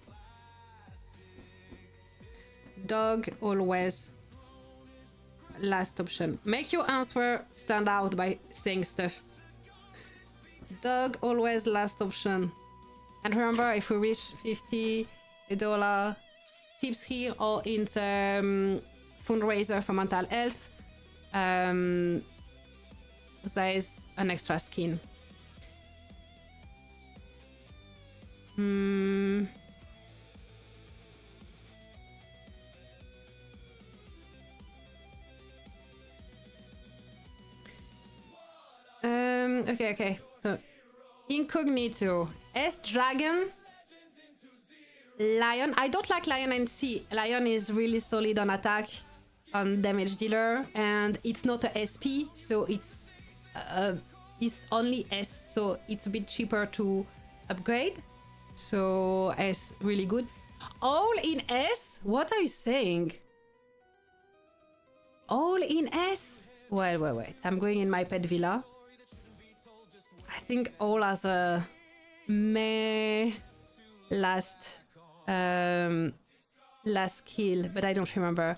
Dog always last option. Make your answer stand out by saying stuff. Dog always last option. And remember, if we reach $50 tips here or in the fundraiser for mental health, there is an extra skin. Okay. So, incognito. S dragon. Lion. I don't like Lion and C. Lion is really solid on attack, on damage dealer, and it's not a SP, so it's only S, so it's a bit cheaper to upgrade. So S really good. All in S? What are you saying? All in S? Wait. I'm going in my pet villa. I think all has a last skill, but I don't remember.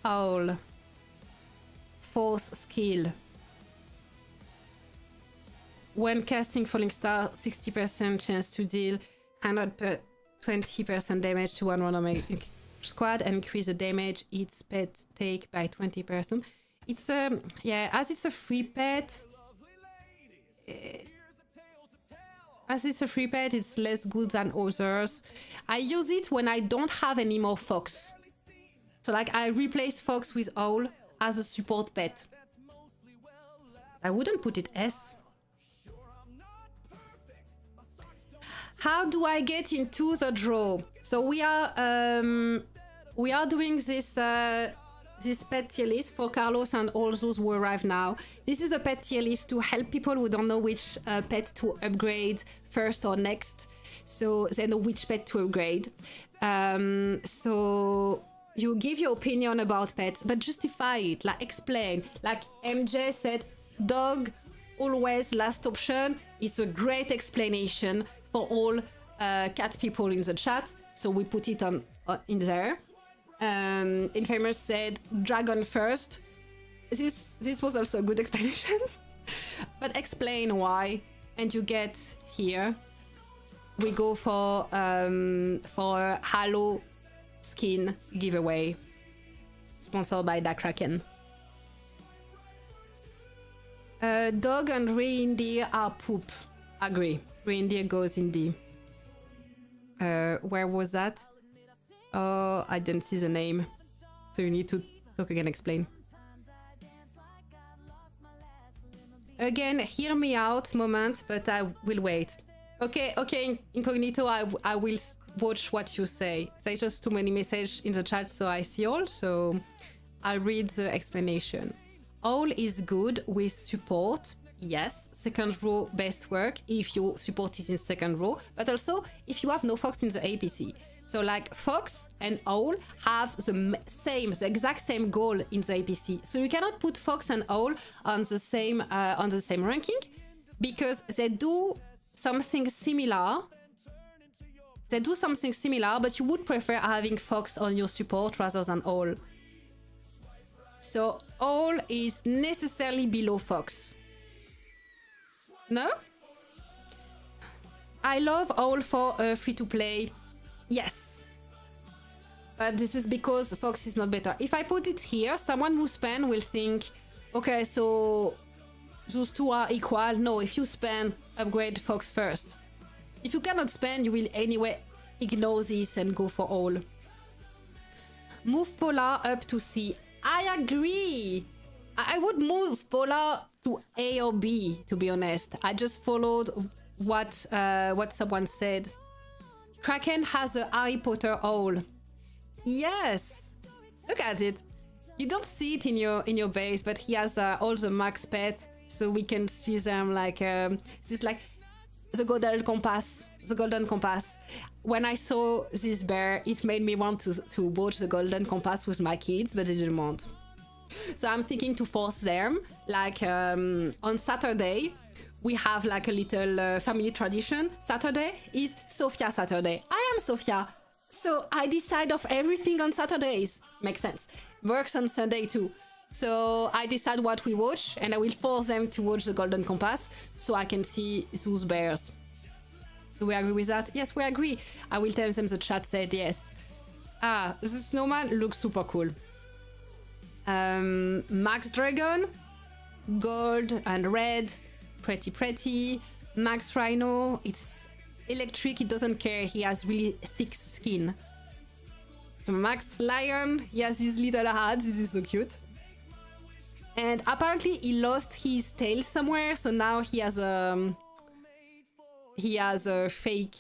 Owl. Fourth skill. When casting Falling Star, 60% chance to deal 120% damage to one random squad and increase the damage its pet take by 20%. It's as it's a free pet. As it's a free pet, it's less good than others. I use it when I don't have any more fox. So like I replace fox with owl as a support pet. I wouldn't put it S. How do I get into the draw? So we are doing this this pet tier list for Carlos and all those who arrive now. This is a pet tier list to help people who don't know which pet to upgrade first or next, so they know which pet to upgrade. So you give your opinion about pets, but justify it, like explain. Like MJ said, dog always last option. It's a great explanation for all cat people in the chat, so we put it on in there. Infamous said dragon first. This was also a good explanation. But explain why, and you get here. We go for Halo skin giveaway, sponsored by Da Kraken. Dog and reindeer are poop. Agree. Reindeer goes in D. Where was that? Oh, I didn't see the name. So you need to talk again, explain. Again, hear me out moment, but I will wait. Okay, incognito, I will watch what you say. There's just too many messages in the chat, so I see all. So I'll read the explanation. All is good with support. Yes, second row best work if your support is in second row, but also if you have no Fox in the APC. So like Fox and Owl have the exact same goal in the APC. So you cannot put Fox and Owl on the same ranking because they do something similar. But you would prefer having Fox on your support rather than Owl. So Owl is necessarily below Fox. No? I love Owl for free-to-play. Yes. But this is because Fox is not better. If I put it here, someone who spam will think, okay, so those two are equal. No, if you spam, upgrade Fox first. If you cannot spam, you will anyway ignore this and go for all. Move Polar up to C. I agree. I would move Polar to A or B, to be honest. I just followed what someone said. Kraken has a Harry Potter owl. Yes, look at it. You don't see it in your base, but he has all the max pets, so we can see them like this is like the golden compass. The golden compass. When I saw this bear, it made me want to watch the golden compass with my kids, but I didn't want. So I'm thinking to force them. Like on Saturday, we have like a little family tradition. Saturday is Sophia Saturday. I am Sophia. So I decide of everything on Saturdays. Makes sense. Works on Sunday too. So I decide what we watch and I will force them to watch the Golden Compass so I can see those bears. Do we agree with that? Yes, we agree. I will tell them the chat said yes. Ah, the snowman looks super cool. Max Dragon, gold and red, pretty. Max Rhino, it's electric, it doesn't care, he has really thick skin. So Max Lion, he has this little hat, this is so cute. And apparently he lost his tail somewhere, so now he has a fake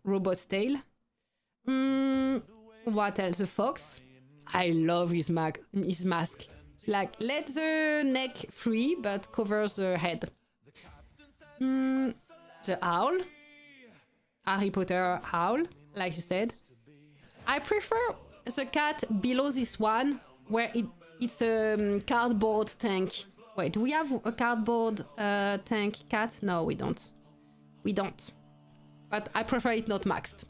robot tail. What else? A fox. I love his mask. Like, let the neck free, but covers the head. The owl. Harry Potter owl, like you said. I prefer the cat below this one, where it's a cardboard tank. Wait, do we have a cardboard tank cat? No, we don't. We don't. But I prefer it not maxed.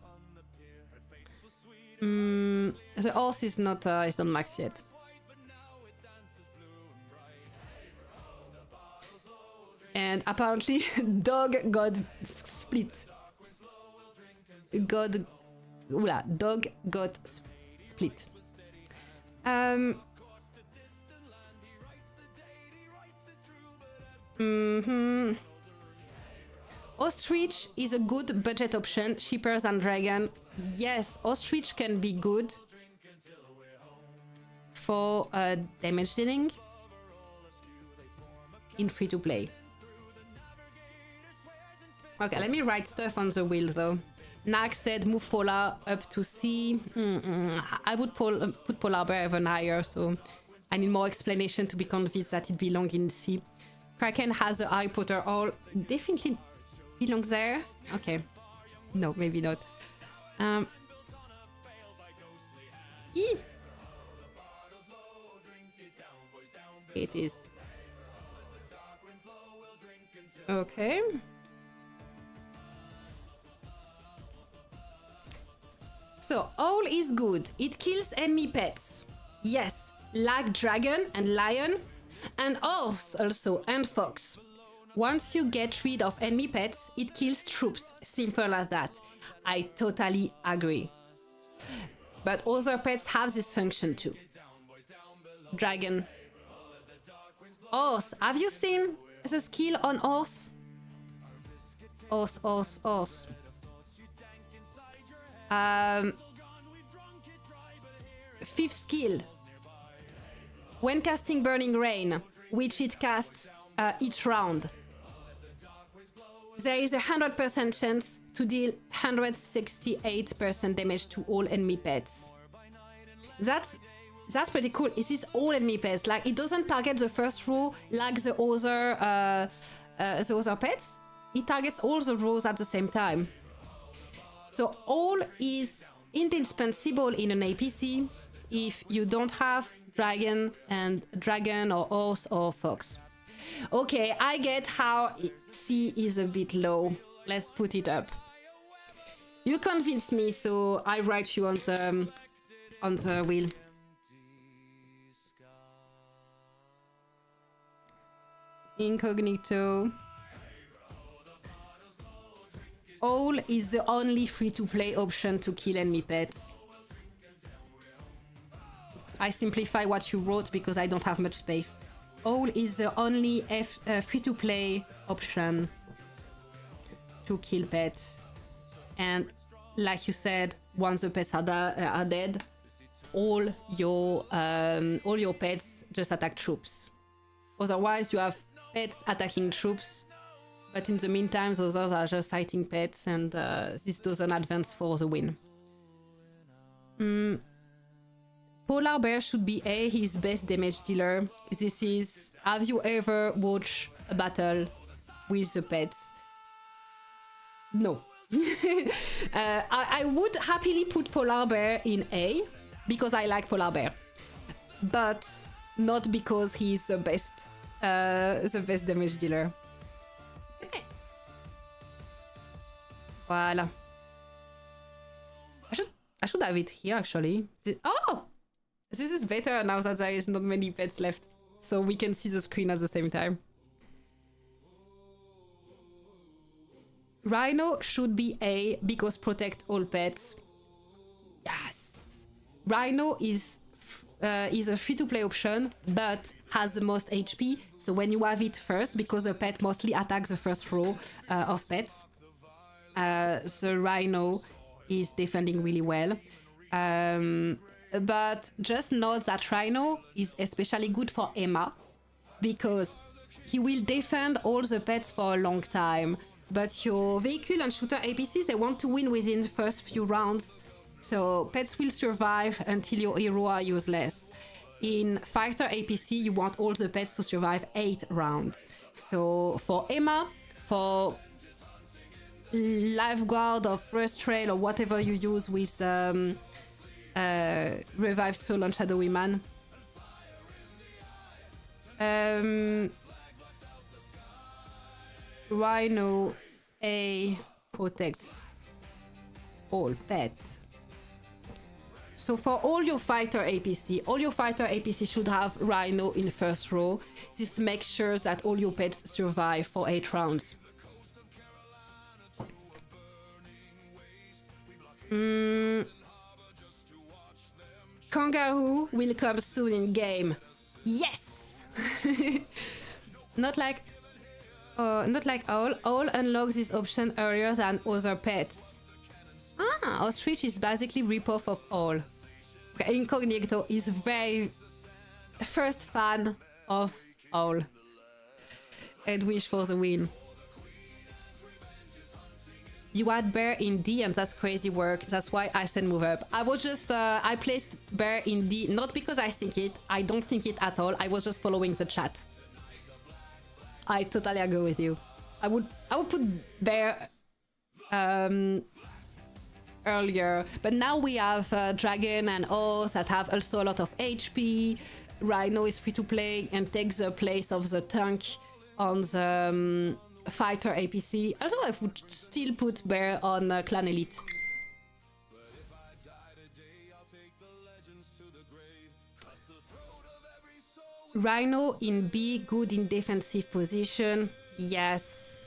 The horse is not maxed yet. And apparently, dog got split. Dog got split. Ostrich is a good budget option, cheaper than dragon. Yes, ostrich can be good for damage dealing in free-to-play. Okay, let me write stuff on the wheel though. Nax said move Polar up to C. I would put Polar Bear even higher, so I need more explanation to be convinced that it belongs in C. Kraken has a Harry Potter all. Definitely belongs there. Okay. No, maybe not. It is. Okay. So, all is good. It kills enemy pets. Yes, like dragon and lion, and horse also, and fox. Once you get rid of enemy pets, it kills troops. Simple as that. I totally agree. But other pets have this function too. Dragon. Horse. Have you seen the skill on horse? Horse. Fifth skill. When casting Burning Rain, which it casts each round, there is a 100% chance to deal 168% damage to all enemy pets. That's pretty cool. It is all enemy pets. Like, it doesn't target the first row like the other pets. It targets all the rows at the same time. So all is indispensable in an APC if you don't have dragon or horse or fox. Okay, I get how C is a bit low. Let's put it up. You convinced me, so I write you on the wheel. Incognito. All is the only free-to-play option to kill enemy pets. I simplify what you wrote because I don't have much space. All is the only free-to-play option to kill pets. And like you said, once the pets are dead, all your pets just attack troops. Otherwise, you have pets attacking troops, but in the meantime, those others are just fighting pets, and this doesn't advance for the win. Polar Bear should be A, his best damage dealer. This is... Have you ever watched a battle with the pets? No. I would happily put Polar Bear in A, because I like Polar Bear. But not because he's the best damage dealer. Okay. Voila. I should have it here, actually. Oh! This is better now that there is not many pets left. So we can see the screen at the same time. Rhino should be A because protect all pets. Yes! Rhino is a free-to-play option, but has the most HP. So when you have it first, because the pet mostly attacks the first row of pets, the Rhino is defending really well. But just note that Rhino is especially good for Emma, because he will defend all the pets for a long time. But your vehicle and shooter APCs, they want to win within the first few rounds. So pets will survive until your hero are useless. In fighter APC, you want all the pets to survive 8 rounds. So for Emma, for Lifeguard or First Trail or whatever you use with Revive Soul on Shadowy Man. Rhino A protects all pets. So for all your fighter APC should have Rhino in first row. This makes sure that all your pets survive for 8 rounds. Kangaroo will come soon in game. Yes! Not like Owl. Owl unlocks this option earlier than other pets. Ah, Ostrich is basically ripoff of Owl. Okay, Incognito is very first fan of Owl. And wish for the win. You had Bear in D, and that's crazy work. That's why I said move up. I was just, I placed Bear in D, not because I think it. I don't think it at all. I was just following the chat. I totally agree with you. I would put Bear earlier, but now we have Dragon and Horse that have also a lot of HP. Rhino is free to play and takes the place of the tank on the fighter APC. Also, I would still put Bear on Clan Elite. Rhino in B, good in defensive position. Yes.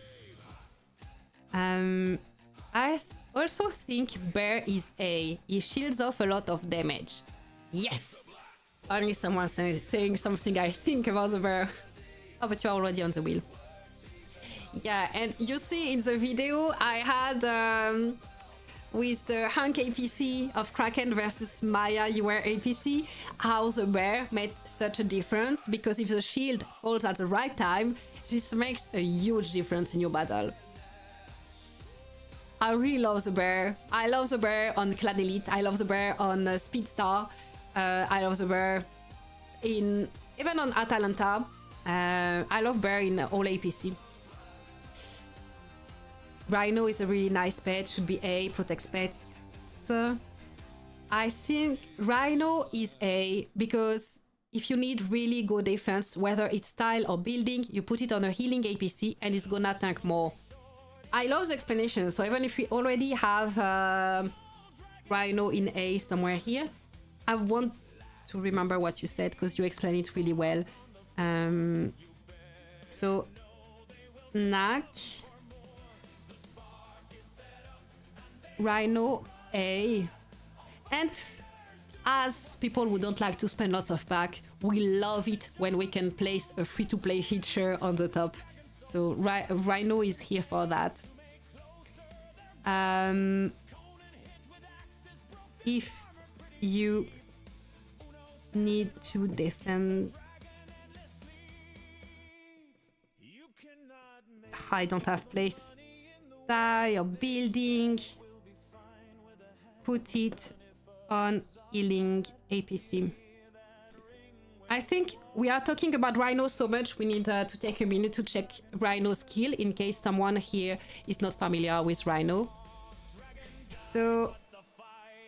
I also think Bear is A. He shields off a lot of damage. Yes! Only someone saying something I think about the Bear. Oh, but you're already on the wheel. Yeah, and you see in the video I had with the Hunk APC of Kraken versus Maya UR APC, how the Bear made such a difference, because if the shield falls at the right time, this makes a huge difference in your battle. I really love the bear. I love the bear on Clan Elite. I love the bear on Speedstar. I love the bear even on Atalanta. I love bear in all APC. Rhino is a really nice pet. Should be A. Protect pet. So I think Rhino is A because if you need really good defense, whether it's style or building, you put it on a healing APC and it's gonna tank more. I love the explanation. So even if we already have Rhino in A somewhere here, I want to remember what you said because you explained it really well. So Knack, Rhino A, and as people who don't like to spend lots of pack, we love it when we can place a free-to-play feature on the top. So Rhino is here for that. If you need to defend, I don't have place. You're building. Put it on healing APC. I think we are talking about Rhino so much, we need to take a minute to check Rhino's skill in case someone here is not familiar with Rhino. So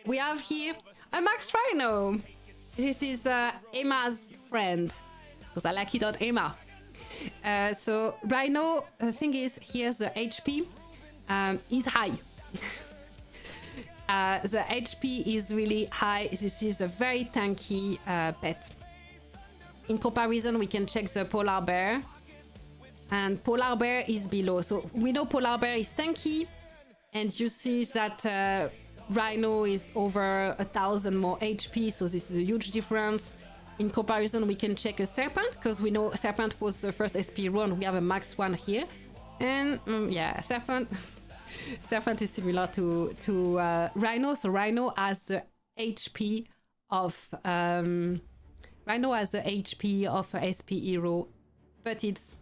we have here a Max Rhino. This is Emma's friend, because I like it on Emma. So Rhino, the thing is, here's the HP is high. The HP is really high. This is a very tanky pet. In comparison, we can check the polar bear, and polar bear is below. So we know polar bear is tanky, and you see that Rhino is over 1,000 more HP, so this is a huge difference. In comparison, we can check a serpent, because we know serpent was the first SP run. We have a max one here, and yeah, serpent serpent is similar to Rhino. So Rhino has the HP of Rhino has the HP of a SP hero, but it's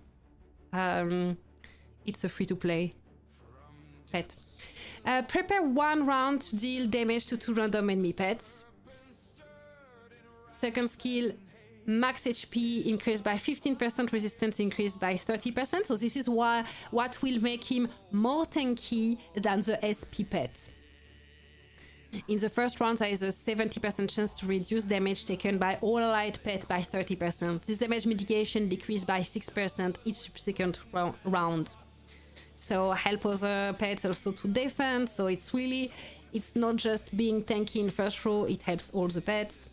a free-to-play pet. Prepare one round to deal damage to 2 random enemy pets. Second skill, max HP increased by 15%, resistance increased by 30%. So this is what will make him more tanky than the SP pet. In the first round, there is a 70% chance to reduce damage taken by all allied pet by 30%. This damage mitigation decreased by 6% each subsequent round. So help other pets also to defend. So it's not just being tanky in first row, it helps all the pets.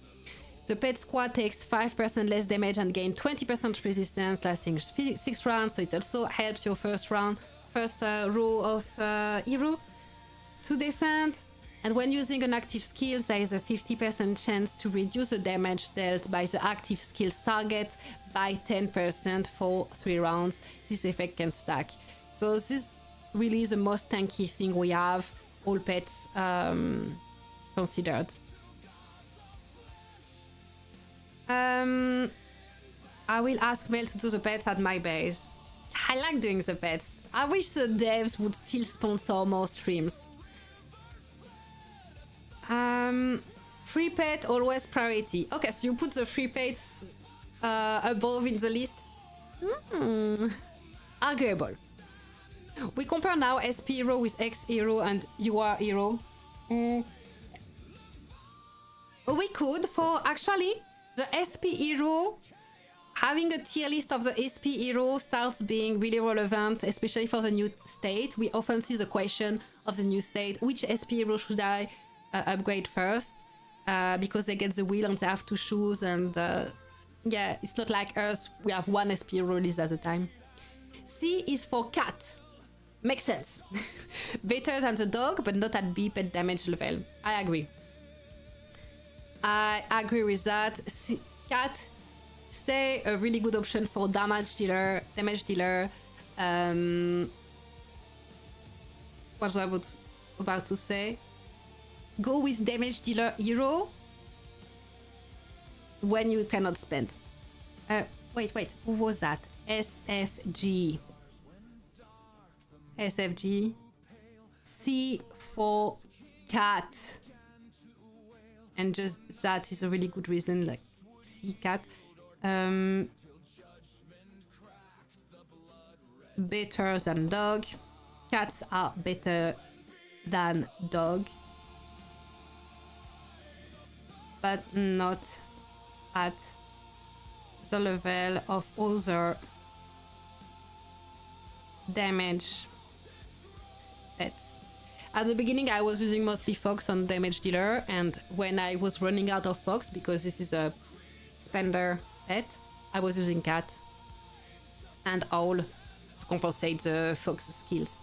The pet squad takes 5% less damage and gain 20% resistance lasting 6 rounds. So it also helps your first row of hero to defend. And when using an active skill, there is a 50% chance to reduce the damage dealt by the active skill's target by 10% for 3 rounds. This effect can stack. So this really is the most tanky thing we have, all pets considered. I will ask Mel to do the pets at my base. I like doing the pets. I wish the devs would still sponsor more streams. Free pet always priority. Okay, so you put the free pets above in the list. Arguable. We compare now SP hero with X hero and UR hero. We could, for actually the SP hero, having a tier list of the SP hero starts being really relevant, especially for the new state. We often see the question of the new state, which SP hero should I upgrade first? Because they get the wheel and they have to choose, and yeah, it's not like us, we have one SP hero list at a time. C is for cat. Makes sense. Better than the dog, but not at B pet damage level. I agree. I agree with that. Cat, stay a really good option for damage dealer. What was I about to say? Go with damage dealer hero when you cannot spend. Wait, who was that? SFG. C for cat. And just that is a really good reason, like C cat. Better than dog. Cats are better than dog. But not at the level of other damage pets. At the beginning, I was using mostly fox on damage dealer, and when I was running out of fox, because this is a spender pet, I was using cat and owl to compensate the fox skills.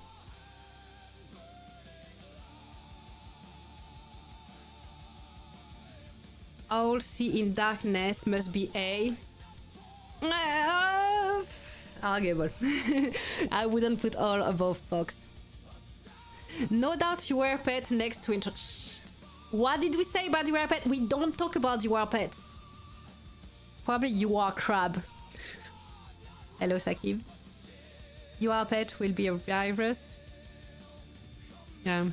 Owl see in darkness must be A. Arguable. I wouldn't put all above fox. No doubt you were a pet next to intro. Shh. What did we say about you are a pet? We don't talk about you are pets. Probably you are crab. Hello, Sakib. You are pet will be a virus. Yeah.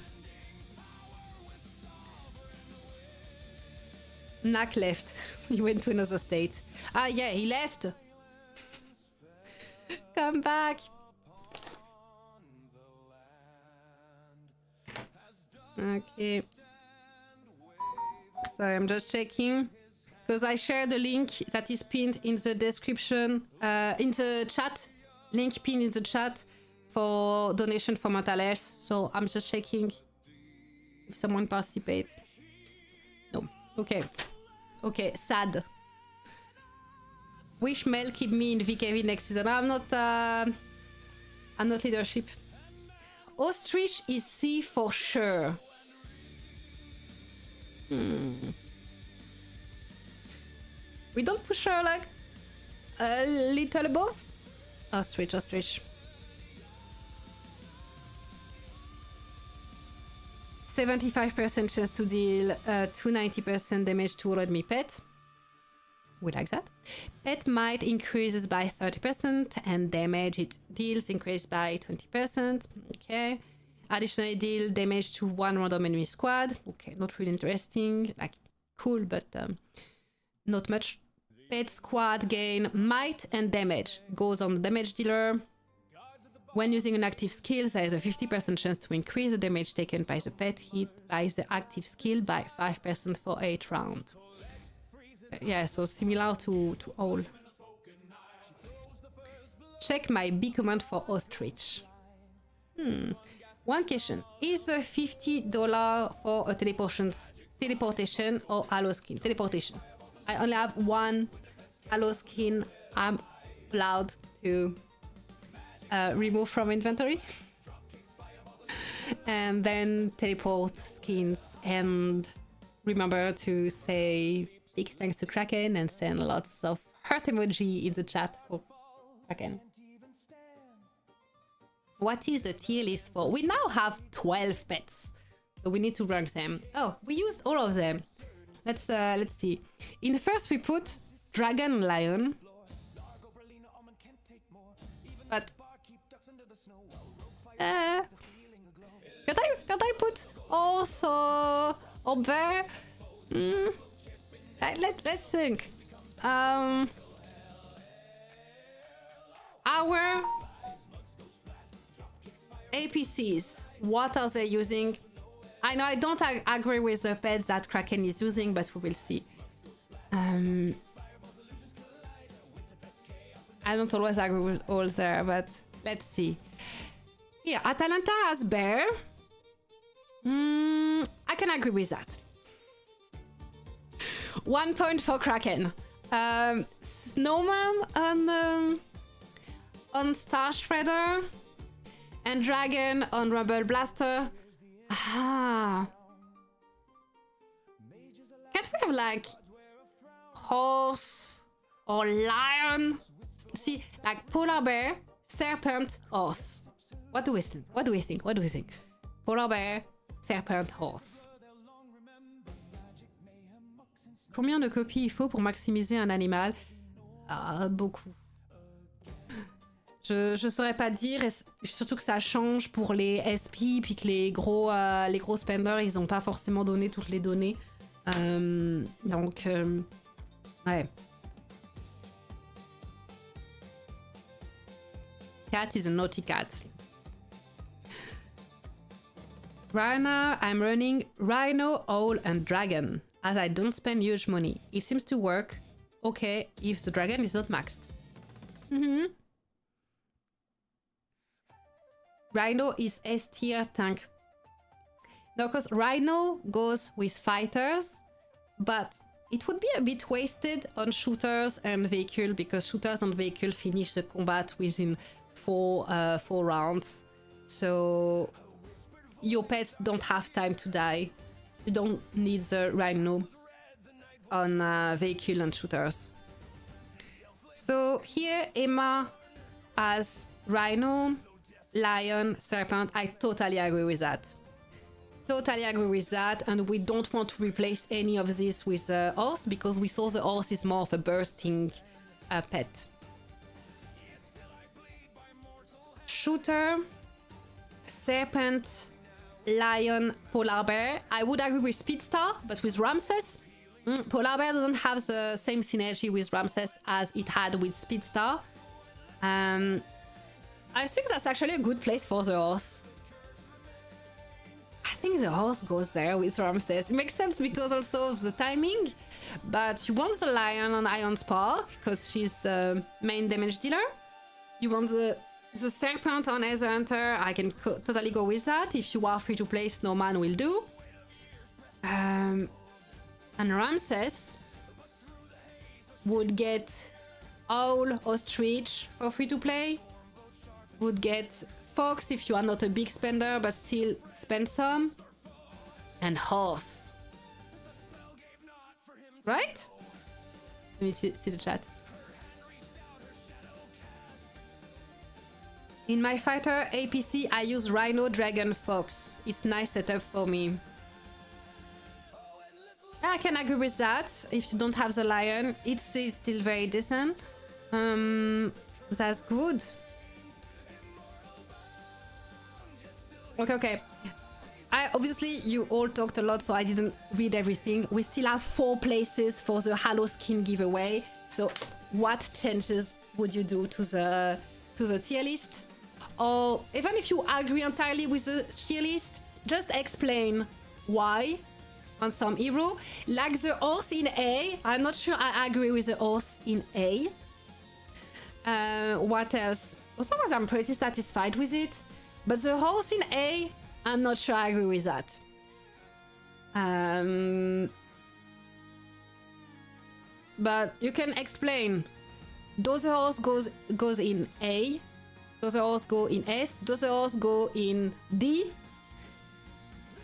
Nak left. He went to another state. Ah, yeah, he left. Come back. Okay. Sorry, I'm just checking. Because I shared the link that is pinned in the description, in the chat. Link pinned in the chat for donation for mental health. So I'm just checking if someone participates. No. Okay. Okay, sad. Wish Mel keep me in VKV next season. I'm not leadership. Ostrich is C for sure. We don't push her like a little above? Ostrich, ostrich. 75% chance to deal 290% damage to enemy pet. We like that. Pet might increases by 30% and damage it deals increased by 20%. Okay. Additionally deal damage to one random enemy squad. Okay, not really interesting. Like, cool, but not much. Pet squad gain might and damage. Goes on the damage dealer. When using an active skill, there is a 50% chance to increase the damage taken by the pet hit by the active skill by 5% for 8 rounds. Yeah, so similar to all. Check my B command for ostrich. One question. Is the $50 for a teleportation or halo skin? Teleportation. I only have one halo skin I'm allowed to remove from inventory. And then teleport skins. And remember to say big thanks to Kraken and send lots of heart emoji in the chat for Kraken. What is the tier list for? We now have 12 pets, so we need to rank them. Oh, we used all of them. Let's see. In the first we put dragon and lion, but can't I put also up there? Let's think. Our APCs, what are they using? I know I don't agree with the pets that Kraken is using, but we will see. I don't always agree with all there, but let's see. Yeah, Atalanta has bear. I can agree with that. 1 point for Kraken. Snowman on Star Shredder. And dragon on Rumble Blaster. Ah. Can't we have like horse or lion? See, like polar bear, serpent, horse. What do we think? What do we think? What do we think? Polar bear, serpent, horse. Combien de copies il faut pour maximiser un animal? Beaucoup. Je saurais pas dire, et surtout que ça change pour les SP, puis que les gros spenders, ils ont pas forcément donné toutes les données. Donc, ouais. Cat is a naughty cat. Right now, I'm running Rhino, Owl, and Dragon, as I don't spend huge money. It seems to work okay if the dragon is not maxed. Rhino is S tier tank. No, because Rhino goes with fighters, but it would be a bit wasted on shooters and vehicle, because shooters and vehicle finish the combat within four rounds. So your pets don't have time to die. You don't need the Rhino on vehicle and shooters. So here Emma has Rhino, Lion, Serpent. I totally agree with that. Totally agree with that, and we don't want to replace any of this with a horse, because we saw the horse is more of a bursting pet. Shooter, Serpent, Lion, Polar Bear. I would agree with Speedstar, but with Ramses, Polar Bear doesn't have the same synergy with Ramses as it had with Speedstar. I think that's actually a good place for the horse. I think the horse goes there with Ramses. It makes sense because also of the timing, but you want the Lion on Iron Spark because she's the main damage dealer. You want the Serpent on Ether Hunter. I can totally go with that. If you are free to play, Snowman will do. And Ramses would get Owl, Ostrich for free to play. Would get Fox if you are not a big spender but still spend some. And Horse. Right? Let me see the chat. In my fighter APC, I use Rhino, Dragon, Fox. It's nice setup for me. I can agree with that. If you don't have the Lion, it's still very decent. That's good. Okay. Obviously, you all talked a lot, so I didn't read everything. We still have 4 places for the Halo skin giveaway. So, what changes would you do to the tier list? Or even if you agree entirely with the tier list, just explain why on some hero. Like the horse in A, I'm not sure I agree with the horse in A. What else? Also, I'm pretty satisfied with it. But the horse in A, I'm not sure I agree with that. But you can explain. Does the horse goes in A? Does the horse go in S? Does the horse go in D?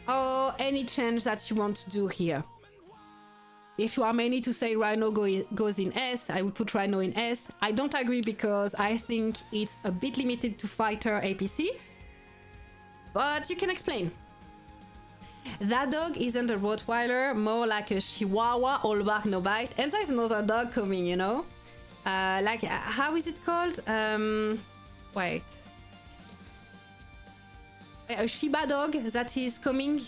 Or any change that you want to do here? If you are many to say Rhino goes in S, I would put Rhino in S. I don't agree because I think it's a bit limited to fighter APC. But you can explain. That dog isn't a Rottweiler, more like a Chihuahua, all bark, no bite. And there's another dog coming, you know? How is it called? Wait. A Shiba dog that is coming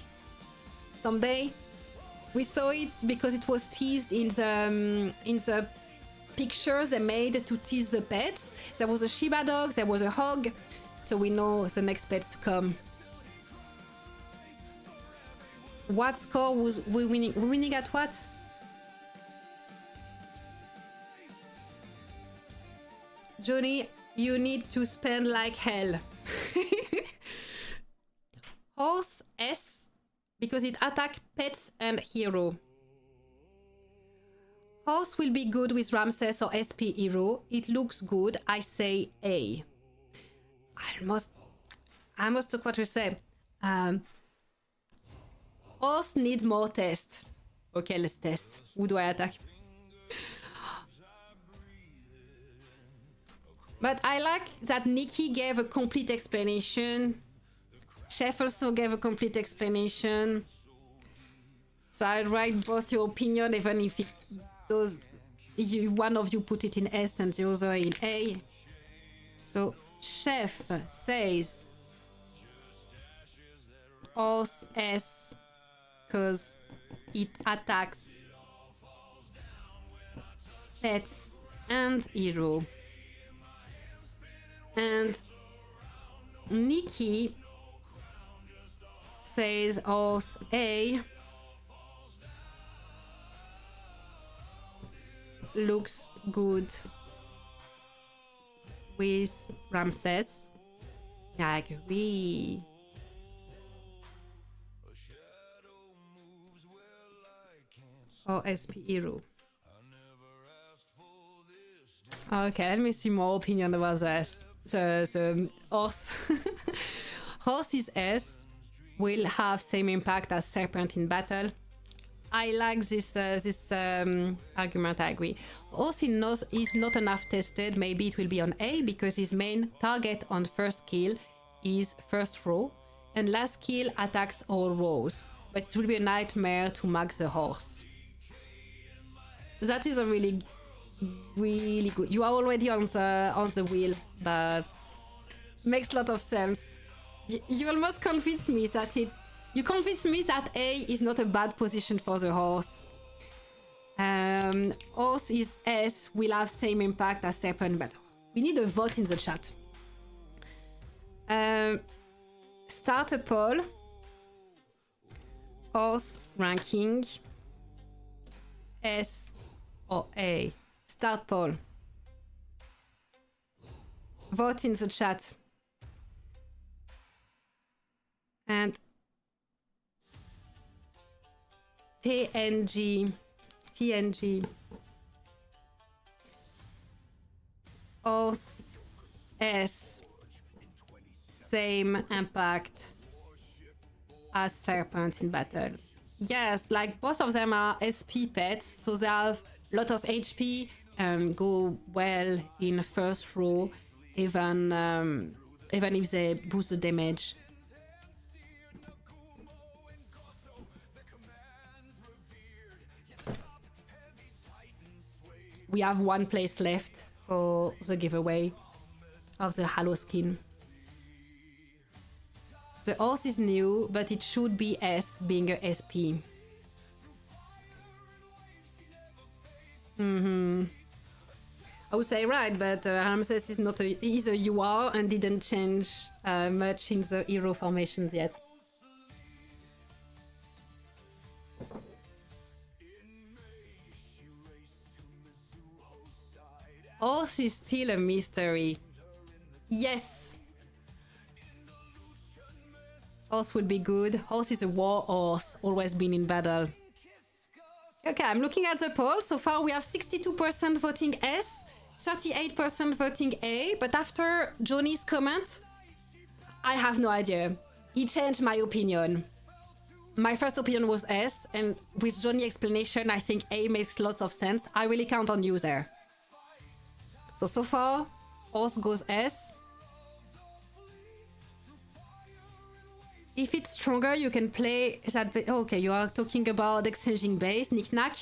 someday. We saw it because it was teased in the pictures they made to tease the pets. There was a Shiba dog, there was a hog, so we know the next pets to come. What score was we winning? We winning at what? Johnny, you need to spend like hell. Horse S, because it attack pets and hero. Horse will be good with Ramses or SP hero. It looks good. I say A. I must took what we say. Horse needs more test. Okay, let's test. Who do I attack? But I like that Nikki gave a complete explanation. Chef also gave a complete explanation. So I'd write both your opinion, even if it does. One of you put it in S and the other in A. So Chef says horse S because it attacks pets and hero. And Nikki says horse A looks good with Ramses. I agree. Or SP hero. Okay, let me see more opinion about this. The horse. Horse's S will have same impact as Serpent in battle. I like this argument, I agree. Horse is not enough tested. Maybe it will be on A because his main target on first kill is first row and last kill attacks all rows. But it will be a nightmare to max the horse. That is a really good. You are already on the wheel, but makes a lot of sense. You almost convinced me that you convinced me that A is not a bad position for the horse. Horse is S will have same impact as Serpent, but we need a vote in the chat. Start a poll. Horse ranking S or A. Start poll. Vote in the chat. And TNG. Horse S. Same impact as Serpent in battle. Yes, like both of them are SP pets, so they have a lot of HP and go well in first row, even if they boost the damage. We have one place left for the giveaway of the Halo skin. The horse is new, but it should be S, being a SP. I would say right, but Ramses is not he's a UR and didn't change much in the hero formations yet. Horse is still a mystery. Yes. Horse would be good. Horse is a war horse, always been in battle. Okay, I'm looking at the poll. So far we have 62% voting S, 38% voting A, but after Johnny's comment, I have no idea. He changed my opinion. My first opinion was S, and with Johnny's explanation, I think A makes lots of sense. I really count on you there. So far, horse goes S. If it's stronger, you can play that. Okay, you are talking about exchanging base, knick-knack.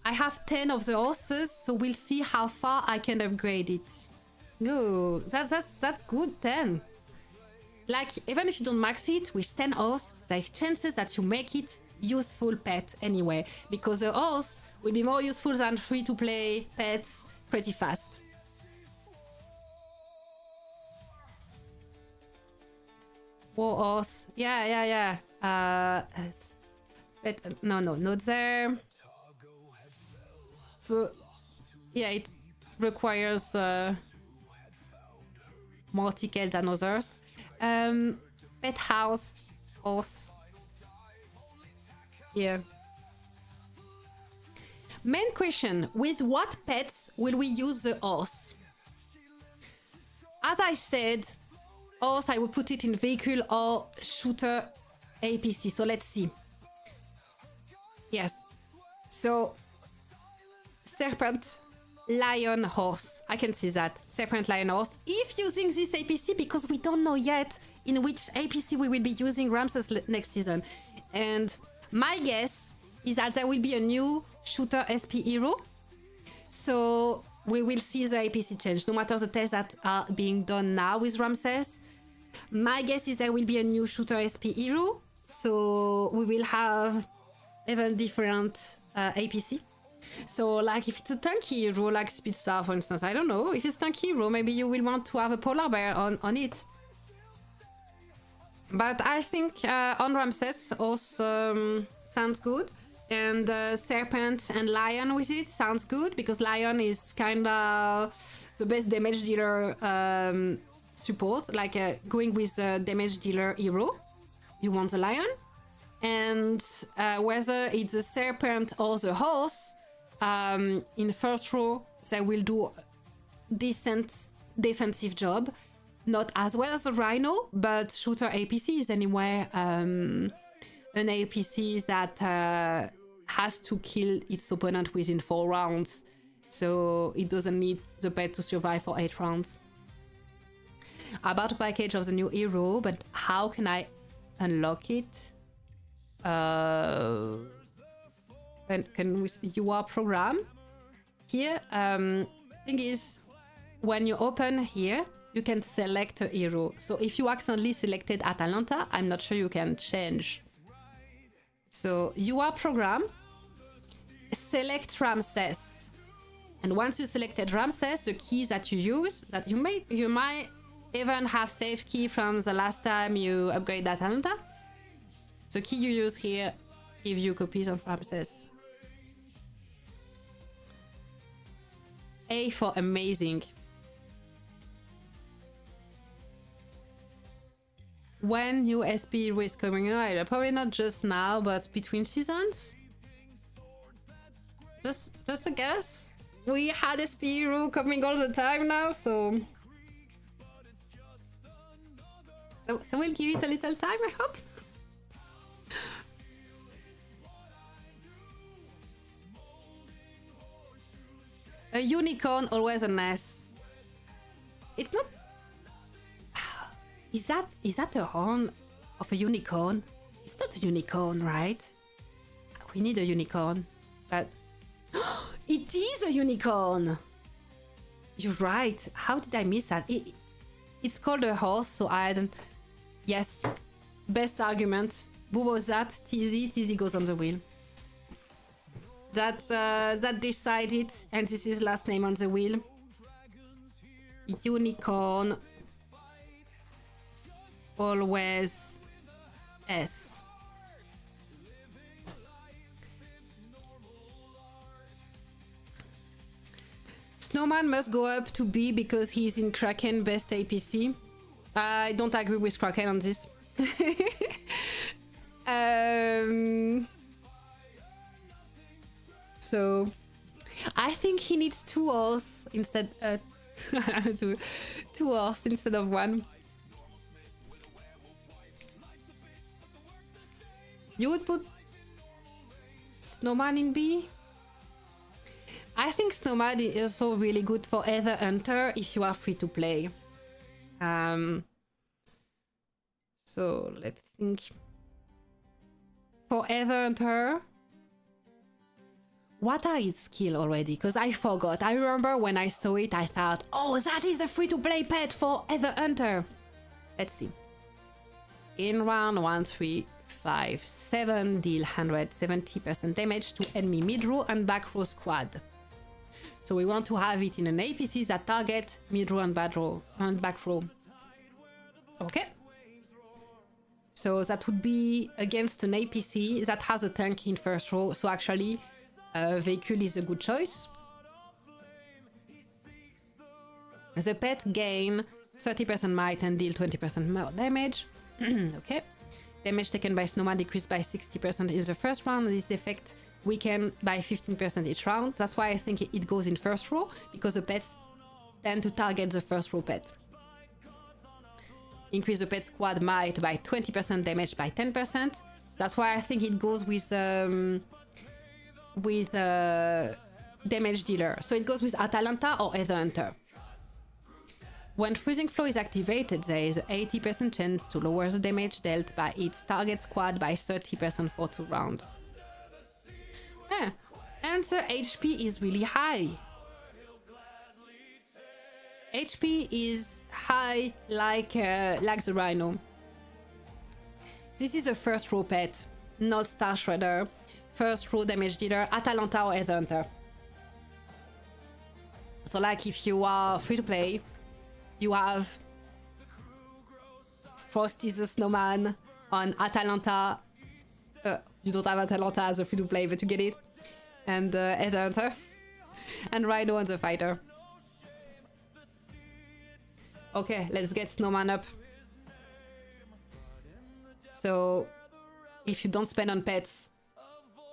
I have 10 of the horses, so we'll see how far I can upgrade it. No, that's good, 10. Like, even if you don't max it, with 10 horse, there's chances that you make it useful pet anyway, because the horse will be more useful than free-to-play pets pretty fast. War horse, yeah. But no, not there. So, yeah, it requires more tickets than others. Pet house, horse. Yeah. Main question, with what pets will we use the horse? As I said, horse, I would put it in vehicle or shooter APC. So let's see. Yes. So, serpent, lion, horse. I can see that. Serpent, lion, horse. If using this APC, because we don't know yet in which APC we will be using Ramses next season. And my guess is that there will be a new shooter SP hero. So we will see the APC change, no matter the tests that are being done now with Ramses. My guess is there will be a new shooter SP hero, so we will have even different APC. So like if it's a tanky hero like Speedstar for instance, I don't know, if it's tanky hero maybe you will want to have a polar bear on it. But I think on Ramses also sounds good, and Serpent and Lion with it sounds good, because Lion is kind of the best damage dealer support, like going with the damage dealer hero, you want the Lion. And whether it's the Serpent or the Horse, in first row they will do decent defensive job. Not as well as the Rhino, but shooter APC is anyway an APC that has to kill its opponent within 4 rounds, so it doesn't need the pet to survive for 8 rounds. About the package of the new hero, but how can I unlock it? Can with UR program here? Thing is, when you open here, you can select a hero. So if you accidentally selected Atalanta, I'm not sure you can change. So UR program, select Ramses. And once you selected Ramses, the keys that you use, that you might even have saved key from the last time you upgrade Atalanta. The key you use here give you copies of Ramses. A for amazing. When new SP hero is coming out, probably not just now, but between seasons. Just a guess. We had SP hero coming all the time now, so we'll give it a little time, I hope. A unicorn, always a mess. It's not. Is that a horn of a unicorn? It's not a unicorn, right? We need a unicorn, but it is a unicorn. You're right. How did I miss that? It's called a horse, so I don't. Yes, best argument. Who was that? TZ goes on the wheel. That decided, and this is last name on the wheel. Unicorn. Always S. Snowman must go up to B because he's in Kraken best APC. I don't agree with Kraken on this. So I think he needs 2 horse instead 2 horse instead of 1. You would put Snowman in B? I think Snowman is also really good for Ether Hunter if you are free to play. So let's think. For Ether Hunter, what are its skills already? Because I forgot. I remember when I saw it, I thought, oh, that is a free to play pet for Ether Hunter. Let's see. In round 1, 3, 5, 7, deal 170% damage to enemy mid-row and back-row squad. So we want to have it in an APC that target mid-row and back-row. Okay. So that would be against an APC that has a tank in first row. So actually, vehicle is a good choice. The pet gain 30% might and deal 20% more damage. Okay. Damage taken by Snowman decreased by 60% in the first round. This effect weakened by 15% each round. That's why I think it goes in first row, because the pets tend to target the first row pet. Increase the pet squad might by 20%, damage by 10%. That's why I think it goes with damage dealer. So it goes with Atalanta or Ether Hunter. When Freezing Flow is activated, there is an 80% chance to lower the damage dealt by its target squad by 30% for 2 rounds. And the HP is really high. HP is high like the Rhino. This is a first row pet, not Star Shredder. First row damage dealer, Atalanta or Headhunter. So like if you are free to play, you have Frosty the Snowman on Atalanta. You don't have Atalanta as a free to play, but you get it. And Headhunter. And Rhino on the Fighter. Okay, let's get Snowman up. So, if you don't spend on pets,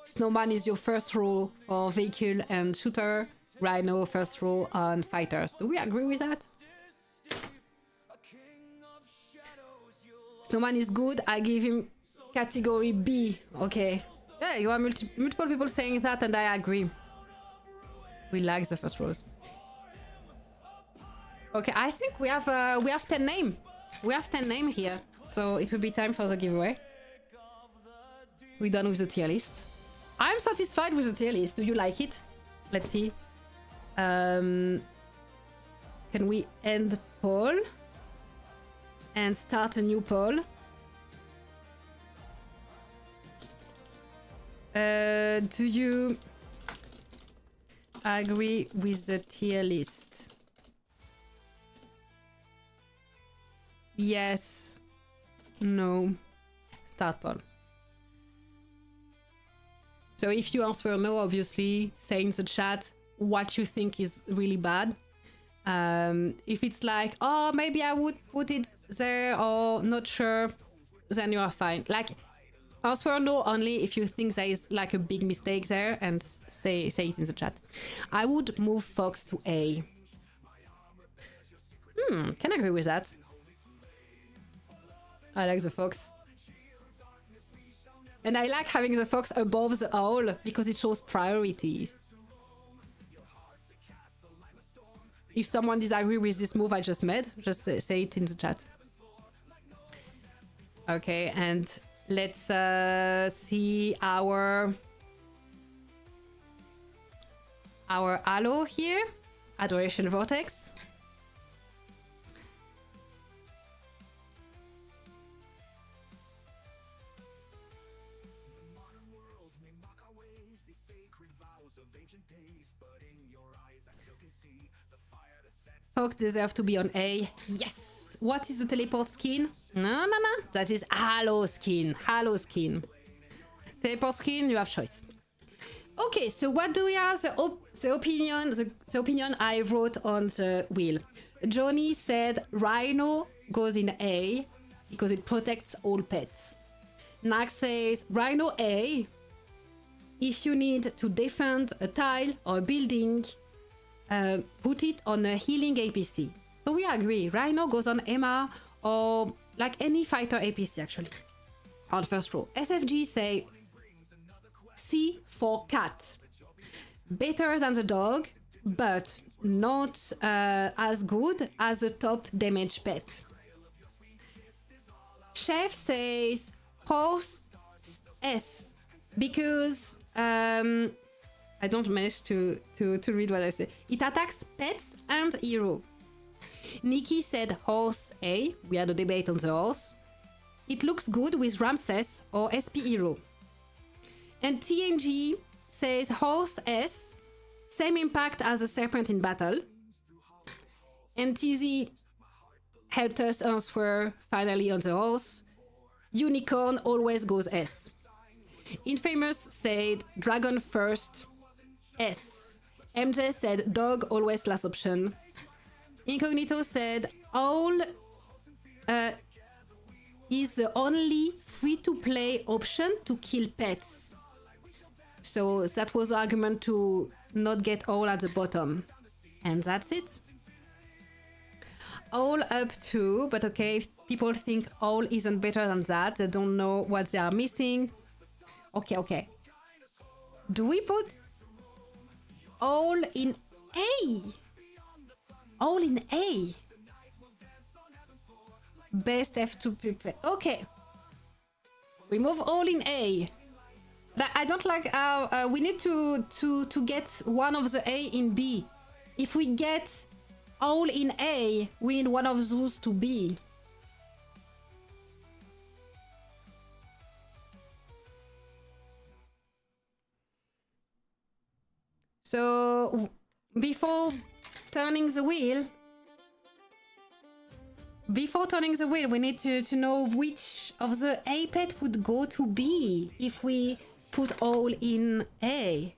Snowman is your first row for vehicle and shooter. Rhino first row on fighters. Do we agree with that? Snowman is good. I give him category B. Okay. Yeah, you have multiple people saying that, and I agree. We like the first rows. Okay, I think we have 10 names. We have 10 names here, so it will be time for the giveaway. We're done with the tier list. I'm satisfied with the tier list. Do you like it? Let's see. Can we end poll and start a new poll? Do you agree with the tier list? Yes. No. Start poll. So if you answer no, obviously, say in the chat what you think is really bad. If it's like, oh, maybe I would put it there or not sure, then you are fine. Like, answer no only if you think there is like a big mistake there and say it in the chat. I would move Fox to A. Can agree with that. I like the Fox. And I like having the Fox above the owl because it shows priorities. If someone disagrees with this move I just made, just say it in the chat. Okay, and let's see our Halo here. Adoration Vortex. Fox deserves to be on A. Yes! What is the teleport skin? No. That is Halo skin. Halo skin. Teleport skin, you have choice. Okay, so what do we have? The opinion I wrote on the wheel. Johnny said Rhino goes in A because it protects all pets. Nax says Rhino A if you need to defend a tile or a building. Put it on a healing APC. So we agree. Rhino goes on Emma or like any fighter APC actually. On first row. SFG say C for cat. Better than the dog, but not as good as the top damage pet. Chef says horse S because I don't manage to read what I say. It attacks pets and hero. Nikki said horse A. We had a debate on the horse. It looks good with Ramses or SP hero. And TNG says horse S. Same impact as a serpent in battle. And TZ helped us answer finally on the horse. Unicorn always goes S. Infamous said dragon first. S. MJ said dog always last option. Incognito said owl is the only free-to-play option to kill pets. So that was the argument to not get owl at the bottom. And that's it. Owl up too, but okay, if people think owl isn't better than that, they don't know what they are missing. Okay. Do we put all in A? All in A. Best F2 prepare. Okay. We move all in A. I don't like how we need to get one of the A in B. If we get all in A, we need one of those to B. So before turning the wheel, we need to know which of the A pet would go to B if we put all in A.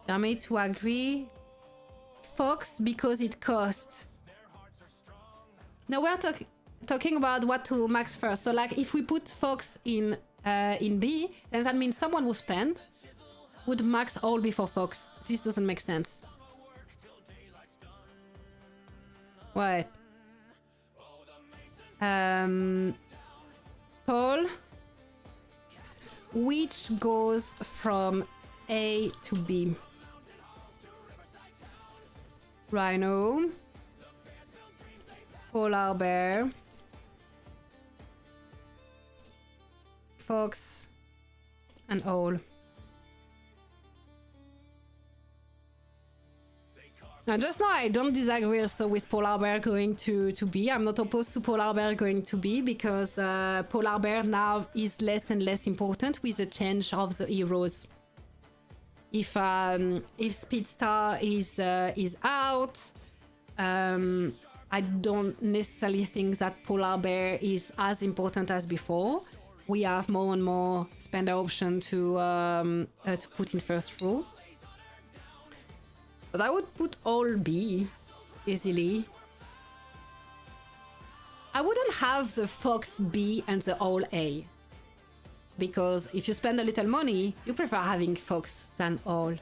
I'm made to agree. Fox, because it costs. Now we're talking about what to max first. So like if we put Fox in B, then that means someone who spent would max all before Fox. This doesn't make sense. What? Paul, which goes from A to B? Rhino, polar bear, fox, and owl. Now just now I don't disagree also with polar bear going to B. I'm not opposed to polar bear going to B because polar bear now is less and less important with the change of the heroes. If Speedstar is out, I don't necessarily think that polar bear is as important as before. We have more and more spender option to put in first row. But I would put all B easily. I wouldn't have the fox B and the all A. Because if you spend a little money, you prefer having fox than all.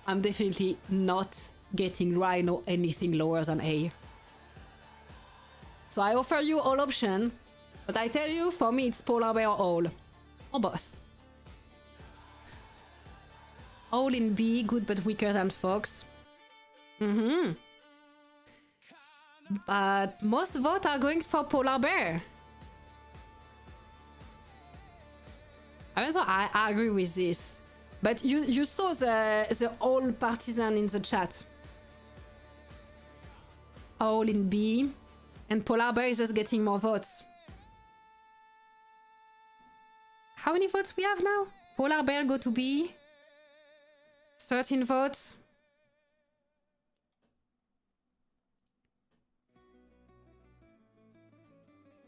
I'm definitely not getting Rhino anything lower than A. So I offer you all option, but I tell you, for me it's polar bear or all. Or both. All in B, good but weaker than fox. But most votes are going for polar bear. I agree with this. But you saw the all partisan in the chat. All in B. And polar bear is just getting more votes. How many votes we have now? Polar bear go to B. 13 votes.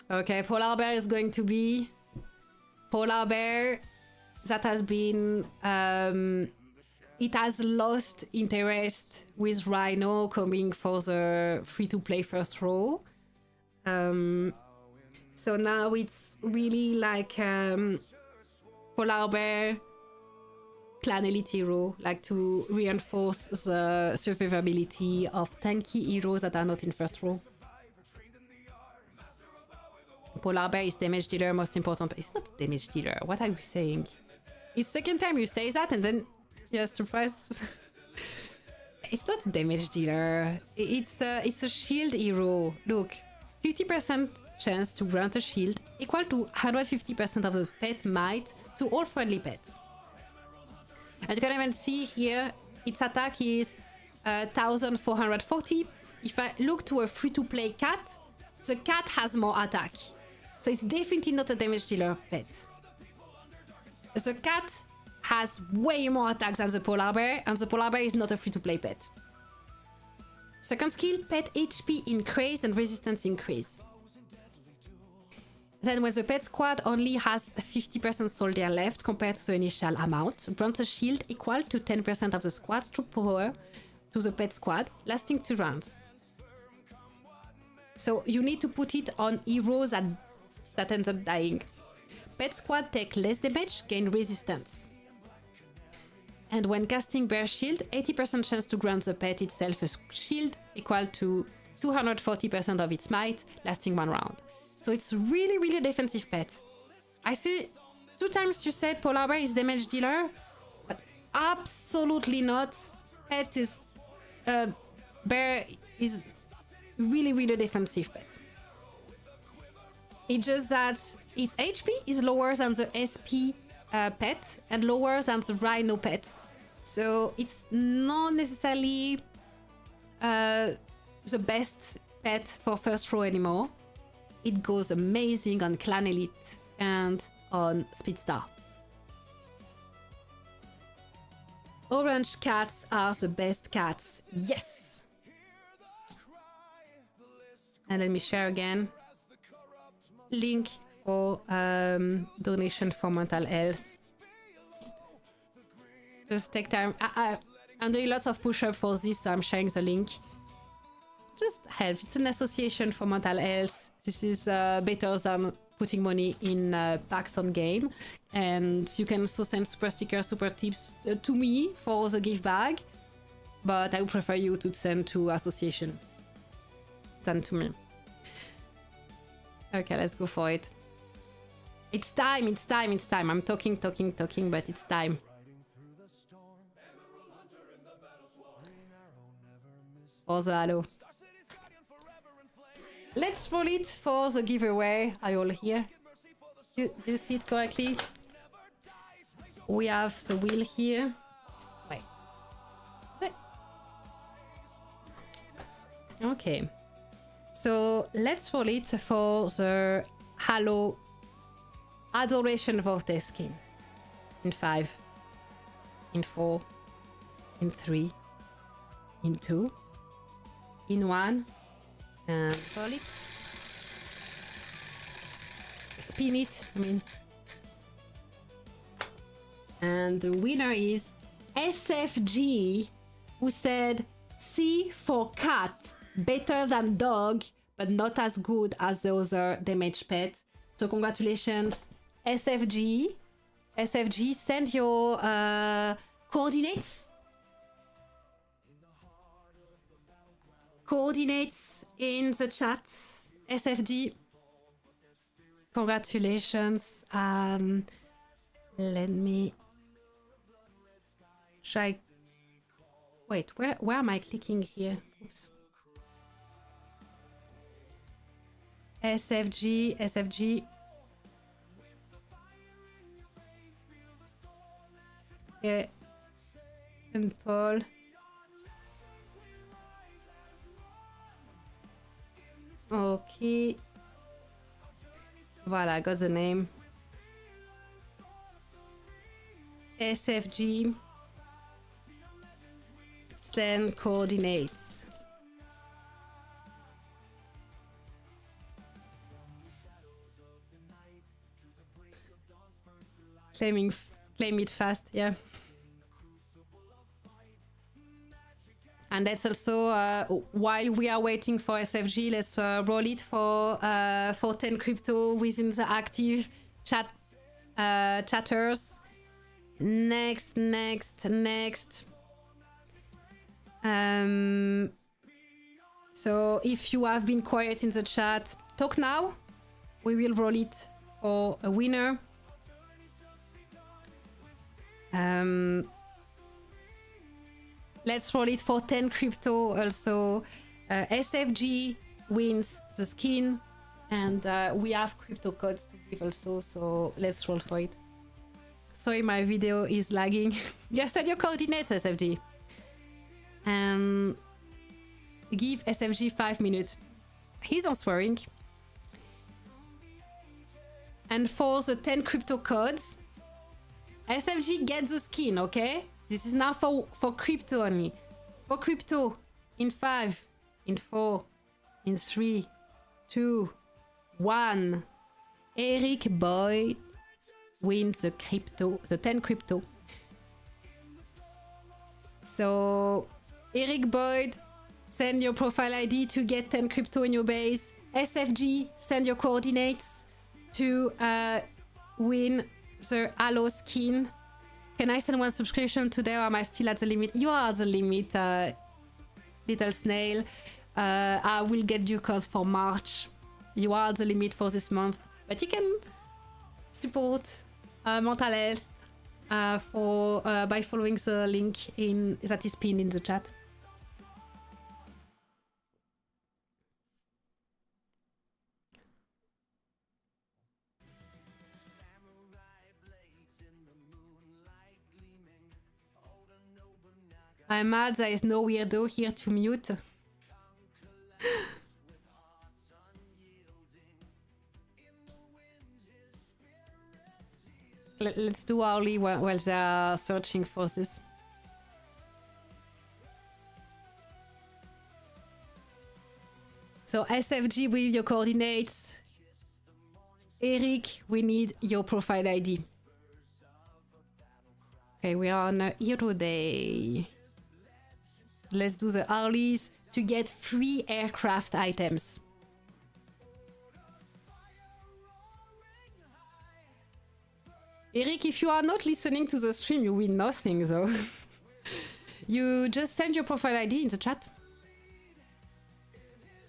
Okay, polar bear is going to be polar bear. That has been it has lost interest with Rhino coming for the free-to-play first row. So now it's really like polar bear, clan elite hero, like to reinforce the survivability of tanky heroes that are not in first row. Polar bear is damage dealer, most important. It's not damage dealer. What are you saying? It's second time you say that and then you're surprised. It's not damage dealer. It's a shield hero. Look, 50% chance to grant a shield equal to 150% of the pet might to all friendly pets. And you can even see here, its attack is 1440. If I look to a free-to-play cat, the cat has more attack. So it's definitely not a damage dealer pet. The cat has way more attacks than the polar bear, and the polar bear is not a free-to-play pet. Second skill, pet HP increase and resistance increase. Then when the pet squad only has 50% soldier left compared to the initial amount, grants a shield equal to 10% of the squad's troop power to the pet squad, lasting 2 rounds. So you need to put it on heroes that ends up dying. Pet squad take less damage, gain resistance. And when casting Bear Shield, 80% chance to grant the pet itself a shield equal to 240% of its might, lasting 1 round. So it's really, really defensive pet. I see 2 times you said polar bear is damage dealer, but absolutely not. Pet is... bear is really, really defensive pet. It's just that its HP is lower than the SP pet and lower than the Rhino pet. So it's not necessarily the best pet for first row anymore. It goes amazing on Clan Elite and on Speedstar. Orange cats are the best cats. Yes! And let me share again. Link for donation for mental health. Just take time. I'm doing lots of push-up for this, so I'm sharing the link. Just help. It's an association for mental health. This is better than putting money in packs on game. And you can also send super stickers, super tips to me for the gift bag. But I would prefer you to send to association than to me. Okay, let's go for it. It's time, it's time, it's time. I'm talking, but it's time. For the halo. Let's roll it for the giveaway. Are you all here? Do you see it correctly? We have the wheel here. Wait. Okay. So let's roll it for the Halo Adoration Vortex skin. In 5, in 4, in 3, in 2, in 1, and roll it. Spin it, I mean. And the winner is SFG, who said C for cat, better than dog, but not as good as the other damaged pet. So congratulations, SFG. SFG, send your coordinates. Coordinates in the chat. SFG. Congratulations. Let me try. Wait, where am I clicking here? Oops. SFG, SFG. Yeah. And Paul. Okay. Voilà, I got the name. SFG. Send coordinates. Claim it fast, yeah. And that's also, while we are waiting for SFG, let's roll it for 10 crypto within the active chatters. Next. So if you have been quiet in the chat, talk now. We will roll it for a winner. Let's roll it for 10 crypto also. SFG wins the skin, and we have crypto codes to give also, so let's roll for it. Sorry, my video is lagging. Just add your coordinates, SFG. Give SFG 5 minutes. He's answering. And for the 10 crypto codes, SFG gets the skin, okay? This is now for crypto only. For crypto, in 5, in 4, in 3, 2, 1. Eric Boyd wins the 10 crypto. So, Eric Boyd, send your profile ID to get 10 crypto in your base. SFG, send your coordinates to win the Halo skin. Can I send 1 subscription today, or am I still at the limit? You are at the limit, little snail. I will get you code for March. You are at the limit for this month, but you can support mental health by following the link that is pinned in the chat. I'm mad there is no weirdo here to mute. let's do hourly while they are searching for this. So SFG, we need your coordinates. Eric, we need your profile ID. Okay, we are on a Hero Day. Let's do the hourlies to get free aircraft items. Eric, if you are not listening to the stream, you win nothing though. You just send your profile ID in the chat.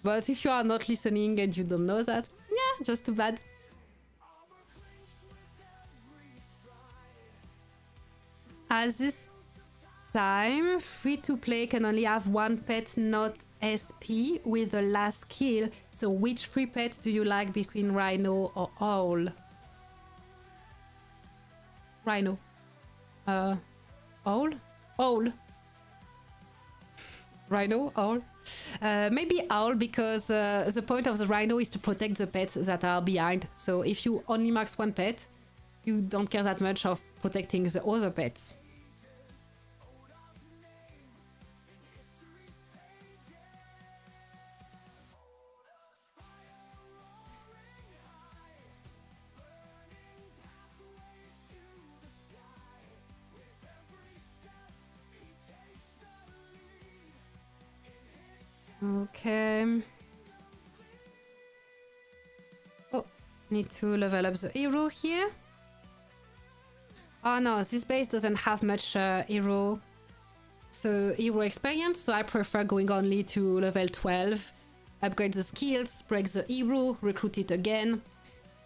But if you are not listening and you don't know that, yeah, just too bad. At this time, free-to-play can only have one pet, not SP, with the last kill. So which free pet do you like between Rhino or Owl? Rhino. Owl? Owl. Rhino? Owl? Maybe Owl, because the point of the Rhino is to protect the pets that are behind. So if you only max one pet, you don't care that much of protecting the other pets. Okay. Oh, need to level up the hero here. Oh no, this base doesn't have much hero experience, so I prefer going only to level 12, upgrade the skills, break the hero, recruit it again,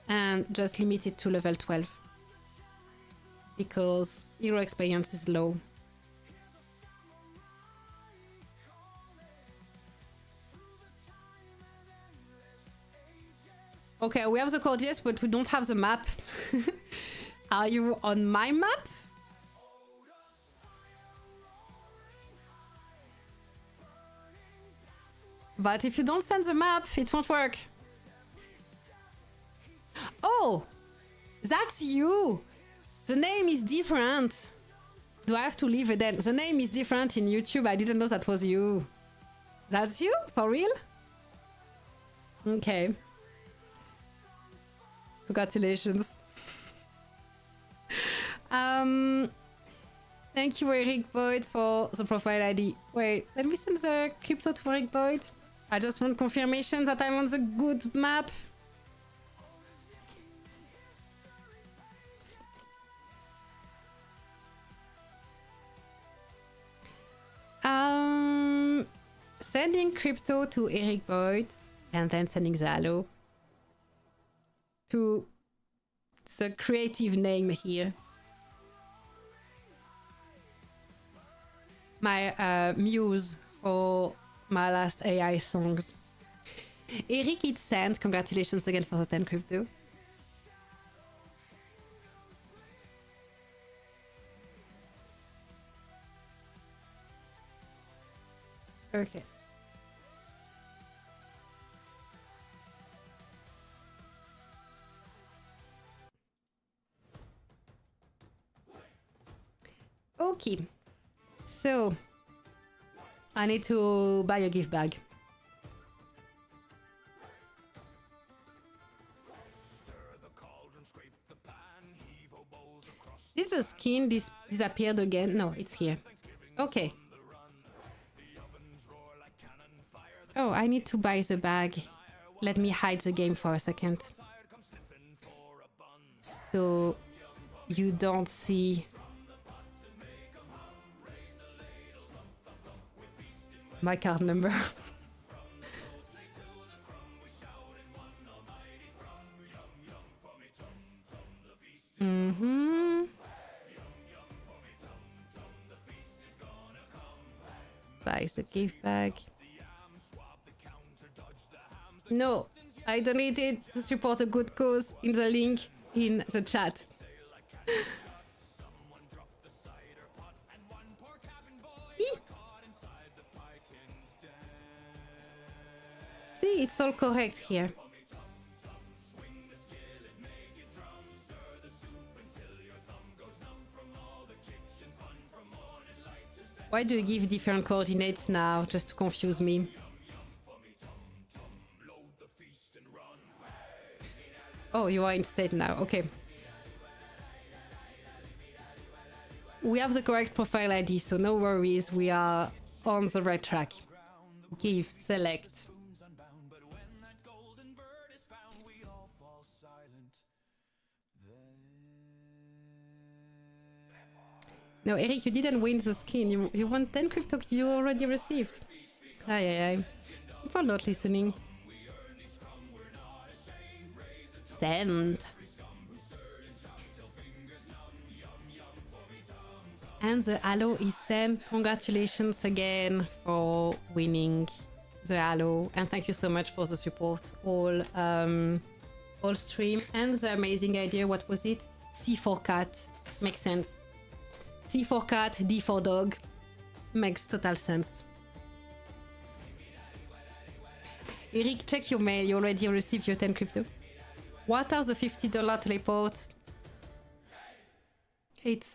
and just limit it to level 12. Because hero experience is low. Okay, we have the coordinates, but we don't have the map. Are you on my map? But if you don't send the map, it won't work. Oh, that's you. The name is different. Do I have to leave it then? The name is different in YouTube. I didn't know that was you. That's you? For real? Okay. Congratulations. Thank you, Eric Boyd, for the profile ID. Wait, let me send the crypto to Eric Boyd. I just want confirmation that I'm on the good map. Sending crypto to Eric Boyd and then sending the hello to the creative name here. My muse for my last AI songs. Eric, it's sent. Congratulations again for the 10 crypto. Okay. Okay, so I need to buy a gift bag. Did the skin disappeared again? No, it's here. Okay. Oh, I need to buy the bag. Let me hide the game for a second. So you don't see my card number. Buy the gift bag. No, I donated to support a good cause in the link in the chat. See, it's all correct here. Why do you give different coordinates now, just to confuse me? Oh, you are instead now. Okay. We have the correct profile ID, so no worries. We are on the right track. Give, select. No, Eric, you didn't win the skin. You won 10 crypto you already received. Aye, aye, aye. For not listening. Send. And the halo is sent. Congratulations again for winning the halo. And thank you so much for the support all stream. And the amazing idea, what was it? C for cat. Makes sense. C for cat, D for dog. Makes total sense. Eric, check your mail. You already received your 10 crypto. What are the $50 teleport? It's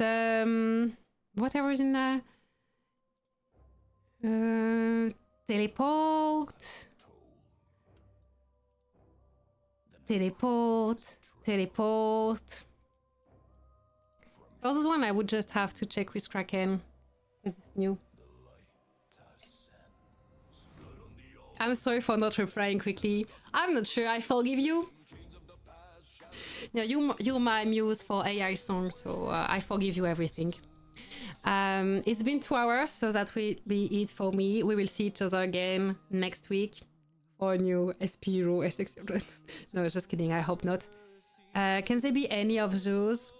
whatever is in teleport. For this one, I would just have to check with Kraken because it's new. I'm sorry for not replying quickly. I'm not sure I forgive you. No, you're my muse for AI songs, so I forgive you everything. It's been 2 hours, so that will be it for me. We will see each other again next week for a new SP Hero S600. No, just kidding, I hope not. Can there be any of those?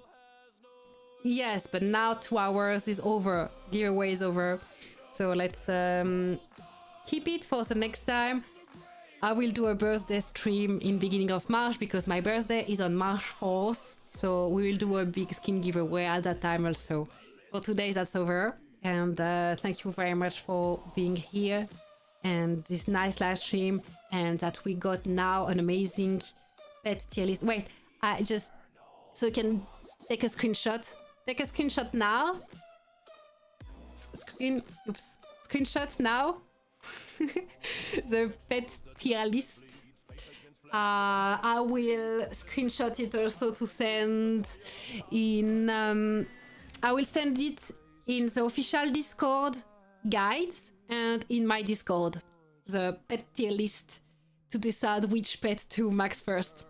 Yes, but now 2 hours is over. Giveaway is over. So let's keep it for the next time. I will do a birthday stream in beginning of March because my birthday is on March 4th. So we will do a big skin giveaway at that time also. For today, that's over. And thank you very much for being here and this nice live stream. And that we got now an amazing pet tier list. Wait, I just... So you can take a screenshot. Take a screenshot now. Screenshots now. The pet tier list. I will screenshot it also to send in. I will send it in the official Discord guides and in my Discord, the pet tier list to decide which pet to max first.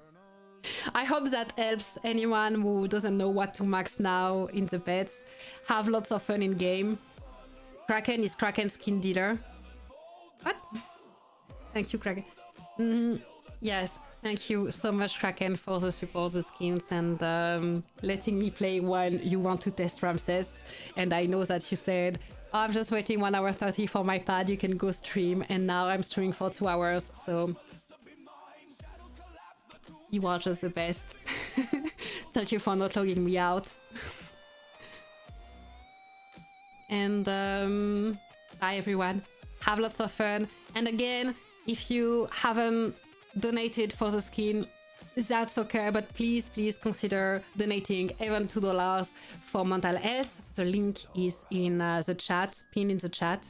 I hope that helps anyone who doesn't know what to max now in the pets. Have lots of fun in game. Kraken is Kraken skin dealer. What? Thank you, Kraken. Yes, thank you so much, Kraken, for the support, the skins, and letting me play when you want to test Ramses. And I know that you said, oh, I'm just waiting 1 hour 30 for my pad, you can go stream. And now I'm streaming for 2 hours, so you are just the best. Thank you for not logging me out. And bye, everyone. Have lots of fun. And again, if you haven't donated for the skin, that's okay, but please consider donating even $2 for mental health. The link is in the chat, pinned in the chat.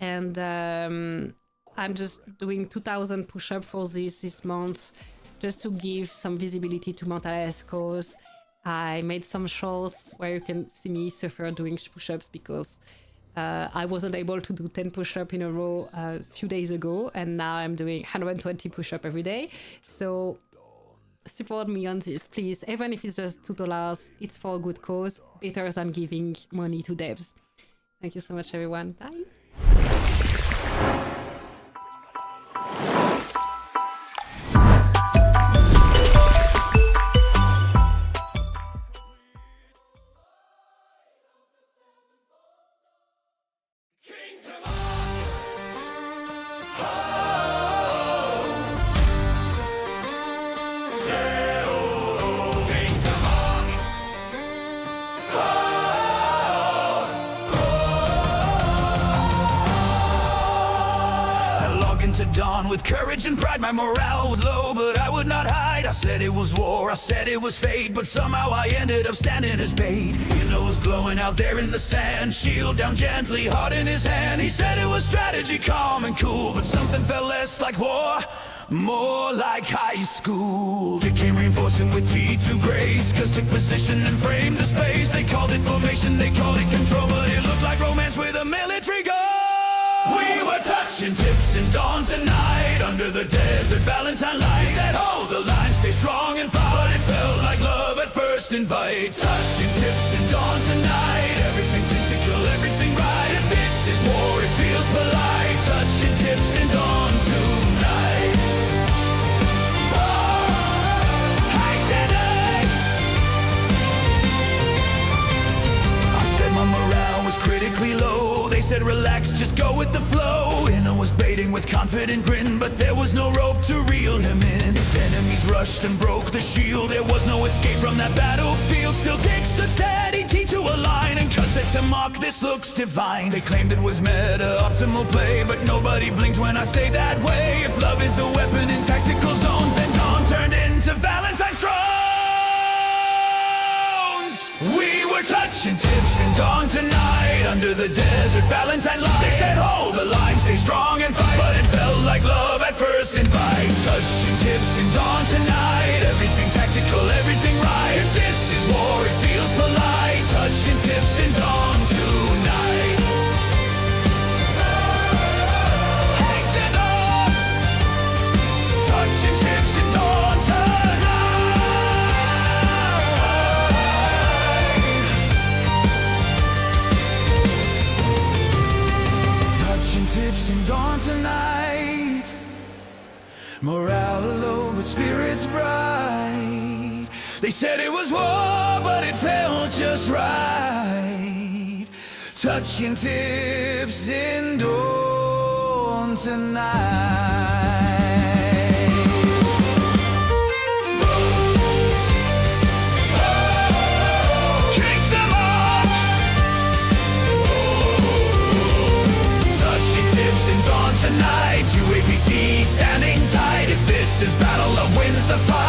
And I'm just doing 2,000 push-ups for this month, just to give some visibility to mental health cause. I made some shorts where you can see me suffer doing push-ups because I wasn't able to do 10 push-ups in a row a few days ago, and now I'm doing 120 push-ups every day. So support me on this, please. Even if it's just $2, it's for a good cause. Better than giving money to devs. Thank you so much, everyone. Bye. dawn with courage and pride. My morale was low, but I would not hide. I said it was war, I said it was fate, but somehow I ended up standing as bait. You know, was glowing out there in the sand, shield down gently, heart in his hand. He said it was strategy, calm and cool, but something felt less like war, more like high school. It came reinforcing with T2 grace, cause took position and framed the space. They called it formation, they called it control, but it looked like romance with a military goal. We were touching tips in dawn tonight, under the desert Valentine light. He said hold the line, stay strong and fight, but it felt like love at first invite. Touching tips in dawn tonight, everything tactical, everything right. If this is war, it feels polite. Touching tips in dawn tonight. My morale was critically low. They said relax, just go with the flow. And I was baiting with confident grin, but there was no rope to reel him in. If enemies rushed and broke the shield, there was no escape from that battlefield. Still Dick stood steady, T to a line, and Cuz said to Mock, this looks divine. They claimed it was meta, optimal play, but nobody blinked when I stayed that way. If love is a weapon in tactical zones, then Dawn turned into Valentine's thrones. We were touching tips in dawn tonight, under the desert Valentine light. They said hold the line, stay strong and fight, but it felt like love at first invite. Touching tips in dawn tonight, everything tactical, everything right. If this is war, it feels polite. Touching tips in dawn tonight. Hanged it up. Touching tips in dawn tonight. Tips in dawn tonight. Morale low, but spirits bright. They said it was war, but it felt just right. Touching tips in dawn tonight. Tonight, UAPC standing tight. If this is battle, love wins the fight.